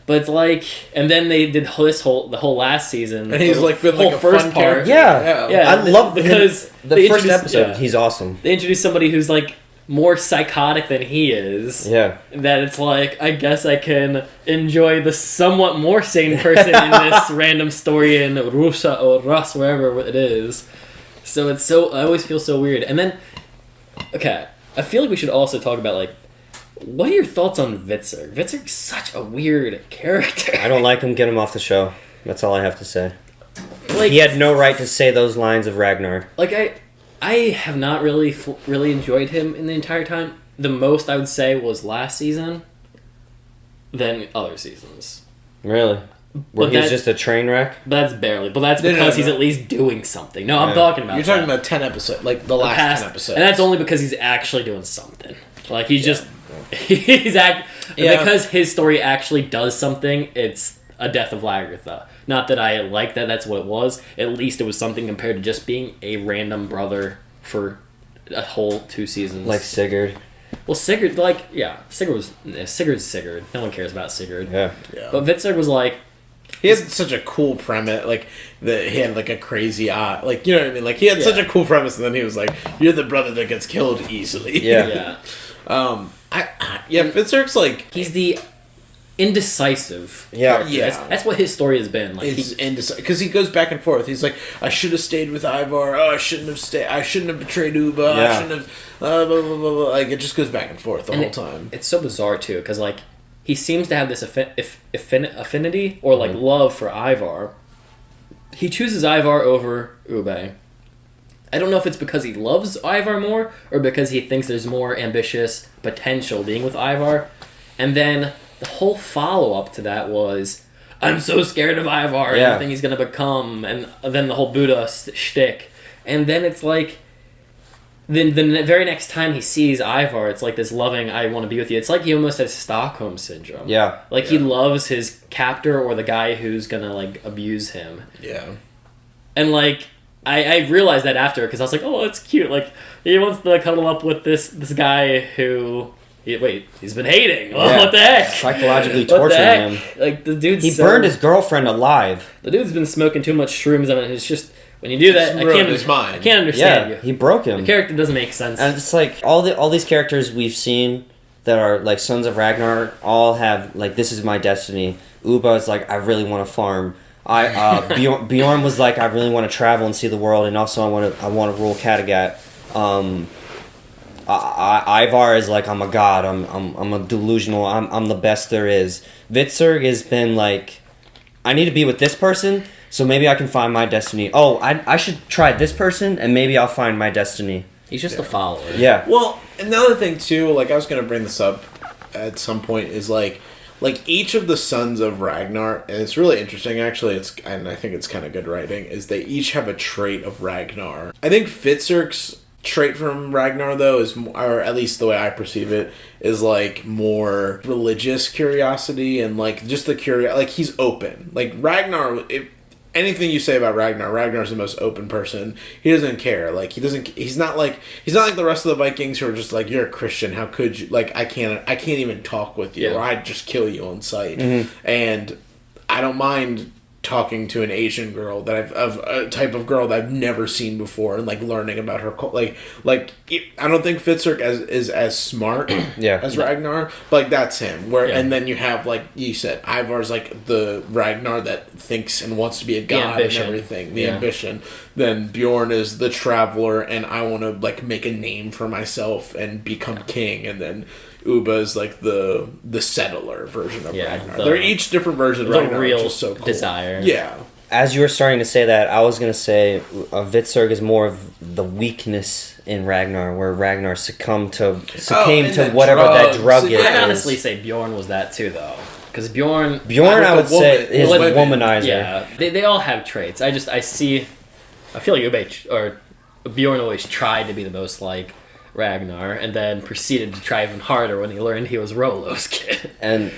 But it's like, and then they did the whole last season, and he's like been like a first fun part. character. Yeah, I love because the first episode. He's awesome. They introduced somebody who's like more psychotic than he is. Yeah, that it's like, I guess I can enjoy the somewhat more sane person in this random story in Russia or Rus, wherever it is. So it's I always feel so weird. And then, okay, I feel like we should also talk about like, what are your thoughts on Vitzer? Vitzer's such a weird character. I don't like him. Get him off the show. That's all I have to say. Like, he had no right to say those lines of Ragnar. Like, I have not really enjoyed him in the entire time. The most I would say was last season than other seasons. Really? Where he's just a train wreck? That's barely. But that's because he's at least doing something. No, I'm talking about You're talking about 10 episodes, like the last 10 episodes. And that's only because he's actually doing something. Like, he's just... Because his story actually does something, it's a death of Lagertha. Not that I like that that's what it was. At least it was something compared to just being a random brother for a whole 2 seasons. Like Sigurd. Well, Sigurd, Sigurd's Sigurd. No one cares about Sigurd. Yeah. But Vitzer was like... He had such a cool premise, like, he had, like, a crazy eye. Like, you know what I mean? Like, he had such a cool premise, and then he was like, you're the brother that gets killed easily. Yeah. Fitzurk's like... He's the indecisive. Yeah. That's what his story has been. Like, he's indecisive. Because he goes back and forth. He's like, I should have stayed with Ivar. Oh, I shouldn't have stayed. I shouldn't have betrayed Uba. Yeah. I shouldn't have... blah, blah, blah, blah. Like, it just goes back and forth the whole time. It's so bizarre, too, because, like, he seems to have this affinity or, like, love for Ivar. He chooses Ivar over Ube. I don't know if it's because he loves Ivar more or because he thinks there's more ambitious potential being with Ivar. And then the whole follow-up to that was, I'm so scared of Ivar and everything he's going to become. And then the whole Buddha shtick. And then it's like... Then the very next time he sees Ivar, it's like this loving, I want to be with you. It's like he almost has Stockholm Syndrome. Yeah. Like, he loves his captor or the guy who's going to, like, abuse him. Yeah. And, like, I realized that after, because I was like, oh, that's cute. Like, he wants to cuddle up with this guy who... he's been hating. Oh, what the heck? Psychologically torturing him. Like, the dude's He burned his girlfriend alive. The dude's been smoking too much shrooms, and it's just... When you do that, I can't understand you. He broke him. The character doesn't make sense. And it's like, all these characters we've seen that are, like, Sons of Ragnar, all have, like, this is my destiny. Uba is like, I really want to farm. Bjorn was like, I really want to travel and see the world, and also I want to rule Kattegat. Ivar is like, I'm a god. I'm a delusional. I'm the best there is. Vitzer has been like, I need to be with this person, so maybe I can find my destiny. Oh, I should try this person, and maybe I'll find my destiny. He's just a follower. Yeah. Well, another thing too, like, I was gonna bring this up at some point, is like each of the sons of Ragnar, and it's really interesting actually, and I think it's kind of good writing, is they each have a trait of Ragnar. I think Fitzurk's trait from Ragnar, though, is, or at least the way I perceive it, is like more religious curiosity and like just the like, he's open. Like, Ragnar, anything you say about Ragnar's the most open person. He doesn't care. Like, he's not like the rest of the Vikings who are just like, you're a Christian, how could you, like, I can't even talk with you, or I'd just kill you on sight. And I don't mind talking to an Asian girl that of a type of girl that I've never seen before, and like learning about her like I don't think Fitzurk is as smart as Ragnar, but like, that's him. And then you have, like you said, Ivar's like the Ragnar that thinks and wants to be a god and everything, the ambition. Then Bjorn is the traveler, and I want to like make a name for myself and become king. And then Uba is like the settler version of Ragnar. They're each different versions of Ragnar, the real which is so cool. desire. Yeah. As you were starting to say that, I was going to say Vitzer is more of the weakness in Ragnar, where Ragnar succumbed to whatever that drug is. I'd honestly say Bjorn was that too, though. Because Bjorn, I would say, is womanizer. Yeah, they all have traits. I feel like Bjorn always tried to be the most like Ragnar, and then proceeded to try even harder when he learned he was Rollo's kid. And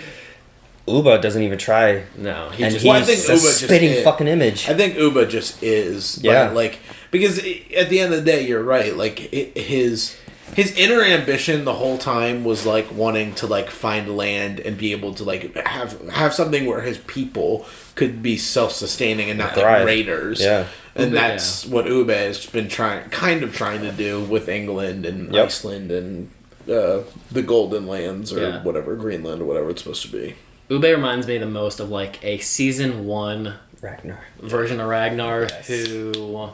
Uba doesn't even try. No, he's a spitting fucking image. I think Uba just is. Yeah. Like, because at the end of the day, you're right. Like, his his inner ambition the whole time was like wanting to like find land and be able to like have something where his people could be self-sustaining and not like raiders. Yeah. And that's what Ube has been trying to do with England and Iceland and the Golden Lands or whatever, Greenland or whatever it's supposed to be. Ube reminds me the most of like a season 1 Ragnar version of Ragnar who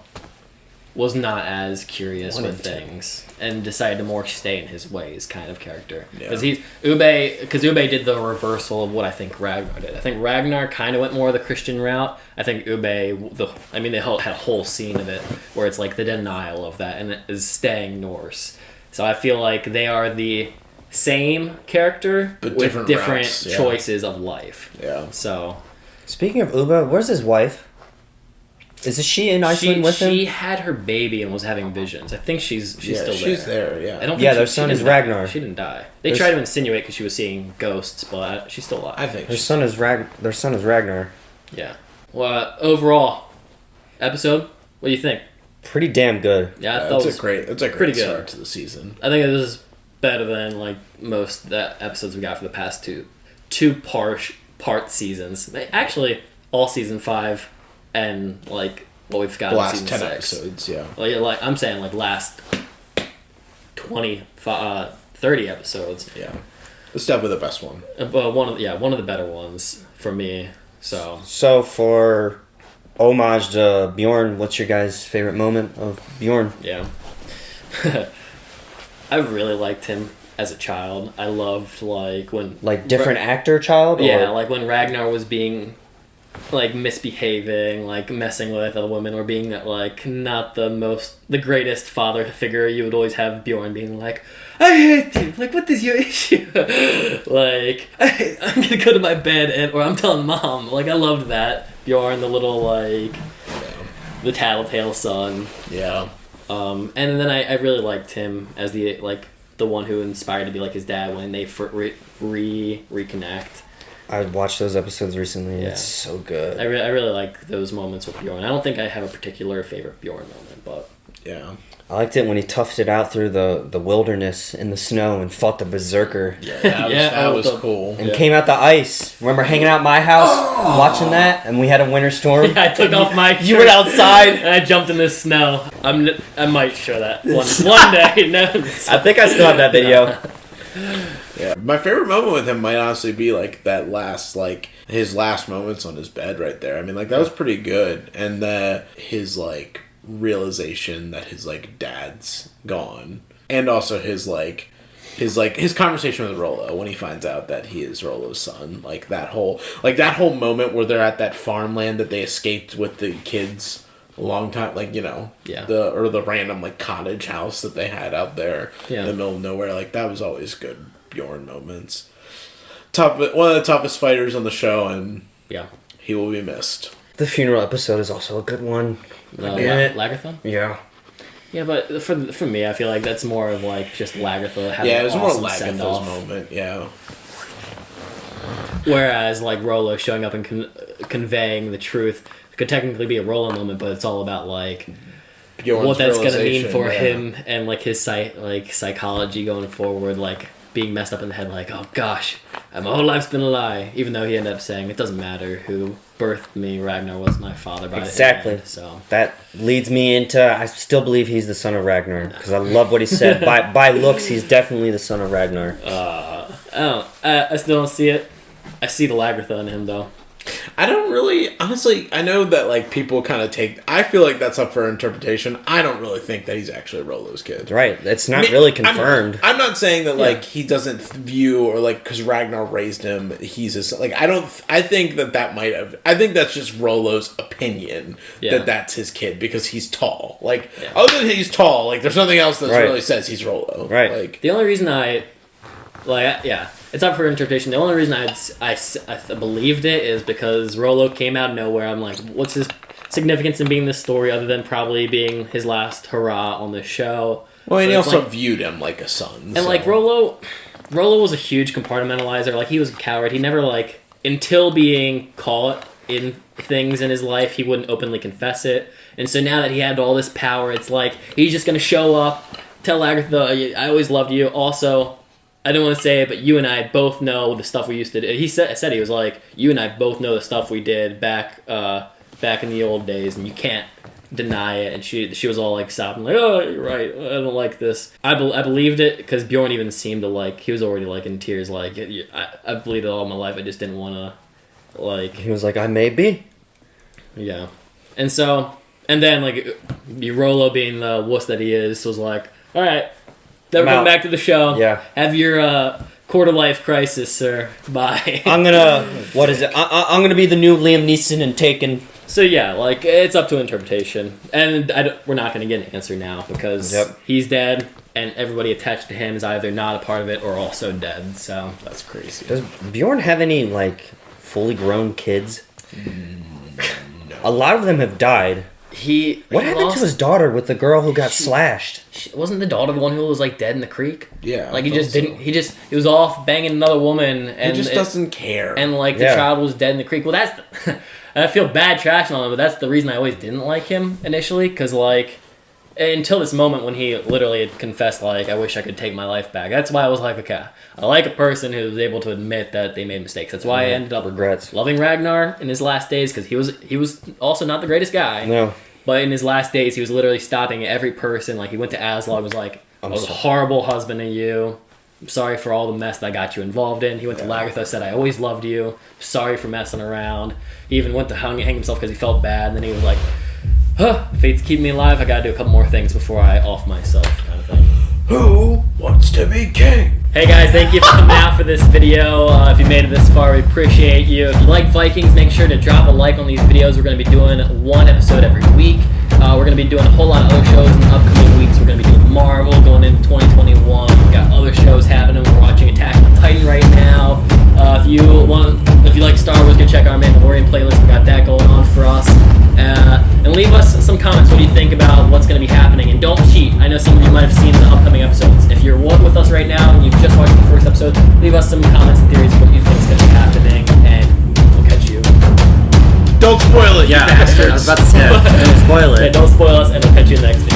was not as curious with things and decided to more stay in his ways kind of character. Because Ube did the reversal of what I think Ragnar did. I think Ragnar kind of went more the Christian route. I think Ube, they had a whole scene of it where it's like the denial of that and it is staying Norse. So I feel like they are the same character but with different choices of life. Yeah. So, speaking of Ube, where's his wife? Is she in Iceland with him? She had her baby and was having visions. I think she's still there. She's there, yeah. I don't think their son is Ragnar. She didn't die. They tried to insinuate because she was seeing ghosts, but she's still alive. I think their son is Ragnar. Yeah. Well, overall episode, what do you think? Pretty damn good. Yeah, I thought it's a great start to the season. I think it was better than like most the episodes we got for the past two part seasons. Actually, all season 5 and like what we've got the in last season 10 6. episodes, yeah. Like I'm saying, like last 30 episodes. Yeah, it's definitely the best one. One of the better ones for me. So for homage to Bjorn, what's your guys' favorite moment of Bjorn? Yeah. I really liked him as a child. I loved when different actor child? Yeah, like when Ragnar was being like misbehaving, like messing with other women, or being like not the greatest father figure. You would always have Bjorn being like, I hate you, like what is your issue? Like I'm gonna go to my bed or I'm telling mom. Like I loved that. Bjorn, the little the tattletale son. Yeah. And then I really liked him as the one who inspired to be like his dad when they reconnect. I watched those episodes recently. Yeah. It's so good. I really like those moments with Bjorn. I don't think I have a particular favorite Bjorn moment, but yeah. I liked it when he toughed it out through the wilderness in the snow and fought the berserker. Yeah, that was cool. And came out the ice. Remember hanging out at my house watching that, and we had a winter storm. Yeah, I took off my shirt. You were outside, and I jumped in the snow. I might show that one day. No, I think I still have that video. Yeah, my favorite moment with him might honestly be like that last, like his last moments on his bed right there. I mean, like that was pretty good, and his like realization that his like dad's gone, and also his conversation with Rollo when he finds out that he is Rollo's son. Like that whole moment where they're at that farmland that they escaped with the kids a long time, like the random like cottage house that they had out there in the middle of nowhere. Like that was always good Bjorn moments. One of the toughest fighters on the show, and he will be missed. The funeral episode is also a good one. Lagertha? Yeah. Yeah, but for me, I feel like that's more of like just Lagertha having it was awesome more Lagertha's moment, yeah. Whereas like Rollo showing up and conveying the truth could technically be a Rollo moment, but it's all about like Bjorn's what that's gonna mean for him and like his psychology going forward, like being messed up in the head, like, oh gosh, my whole life's been a lie. Even though he ended up saying it doesn't matter who birthed me, Ragnar was my father. Exactly. So that leads me into I still believe he's the son of Ragnar because I love what he said. by looks, he's definitely the son of Ragnar. I still don't see it. I see the Lagertha in him though. I don't really, honestly, I know that like people kind of I feel like that's up for interpretation. I don't really think that he's actually Rollo's kid. Right. It's not really confirmed. I'm not saying that like he doesn't view or like because Ragnar raised him, he's his, like I think that might have, I think that's just Rollo's opinion that that's his kid because he's tall. Like other than he's tall, like there's nothing else that really says he's Rollo. Right. Like the only reason it's up for interpretation. The only reason I believed it is because Rollo came out of nowhere. I'm like, what's his significance in being this story other than probably being his last hurrah on the show? Well, and he also viewed him like a son. And like Rollo was a huge compartmentalizer. Like he was a coward. He never like until being caught in things in his life, he wouldn't openly confess it. And so now that he had all this power, it's like he's just gonna show up, tell Agatha, I always loved you. Also, I didn't want to say it, but you and I both know the stuff we used to do. He said he was like, you and I both know the stuff we did back in the old days, and you can't deny it. And she was all like sobbing, like, oh, you're right, I don't like this. I believed it because Bjorn even seemed to like, he was already like in tears, like, I believed it all my life. I just didn't want to, like. He was like, I may be. Yeah. And so, and then like Rolo being the wuss that he is was like, all right, then come back to the show. Yeah. Have your quarter life crisis, sir. Bye. I'm gonna be the new Liam Neeson and Taken. So yeah, like, it's up to interpretation, and we're not going to get an answer now because he's dead, and everybody attached to him is either not a part of it or also dead. So that's crazy. Does Bjorn have any like fully grown kids? No. A lot of them have died. What happened to his daughter with the girl who got slashed? Wasn't the daughter the one who was like dead in the creek? Yeah, like he was off banging another woman, and he just doesn't care. And like the child was dead in the creek. Well, that's I feel bad trashing on him, but that's the reason I always didn't like him initially, because like until this moment when he literally had confessed, like, I wish I could take my life back. That's why I was like, okay, I like a person who's able to admit that they made mistakes. That's why I ended up loving Ragnar in his last days, because he was also not the greatest guy. No. But in his last days, he was literally stopping every person. Like, he went to Asla, was like, I was a horrible husband to you. I'm sorry for all the mess that I got you involved in. He went to Lagertha, said, I always loved you. Sorry for messing around. He even went to hang himself because he felt bad. And then he was like, fate's keeping me alive. I gotta do a couple more things before I off myself, kind of thing. Who wants to be king? Hey guys, thank you for coming out for this video. If you made it this far, we appreciate you. If you like Vikings, make sure to drop a like on these videos. We're going to be doing one episode every week. We're going to be doing a whole lot of other shows in the upcoming weeks. We're going to be doing Marvel going into 2021. We've got other shows happening. We're watching Attack on Titan right now. If you like Star Wars, go check our Mandalorian playlist. We got that going on for us. And leave us some comments. What do you think about what's going to be happening? And don't cheat. I know some of you might have seen the upcoming episodes. If you're with us right now and you've just watched the first episode, leave us some comments and theories of what you think is going to be happening, and we'll catch you. Don't spoil it, you bastards. I was about to say, don't spoil it. Yeah, don't spoil us, and we'll catch you in the next video.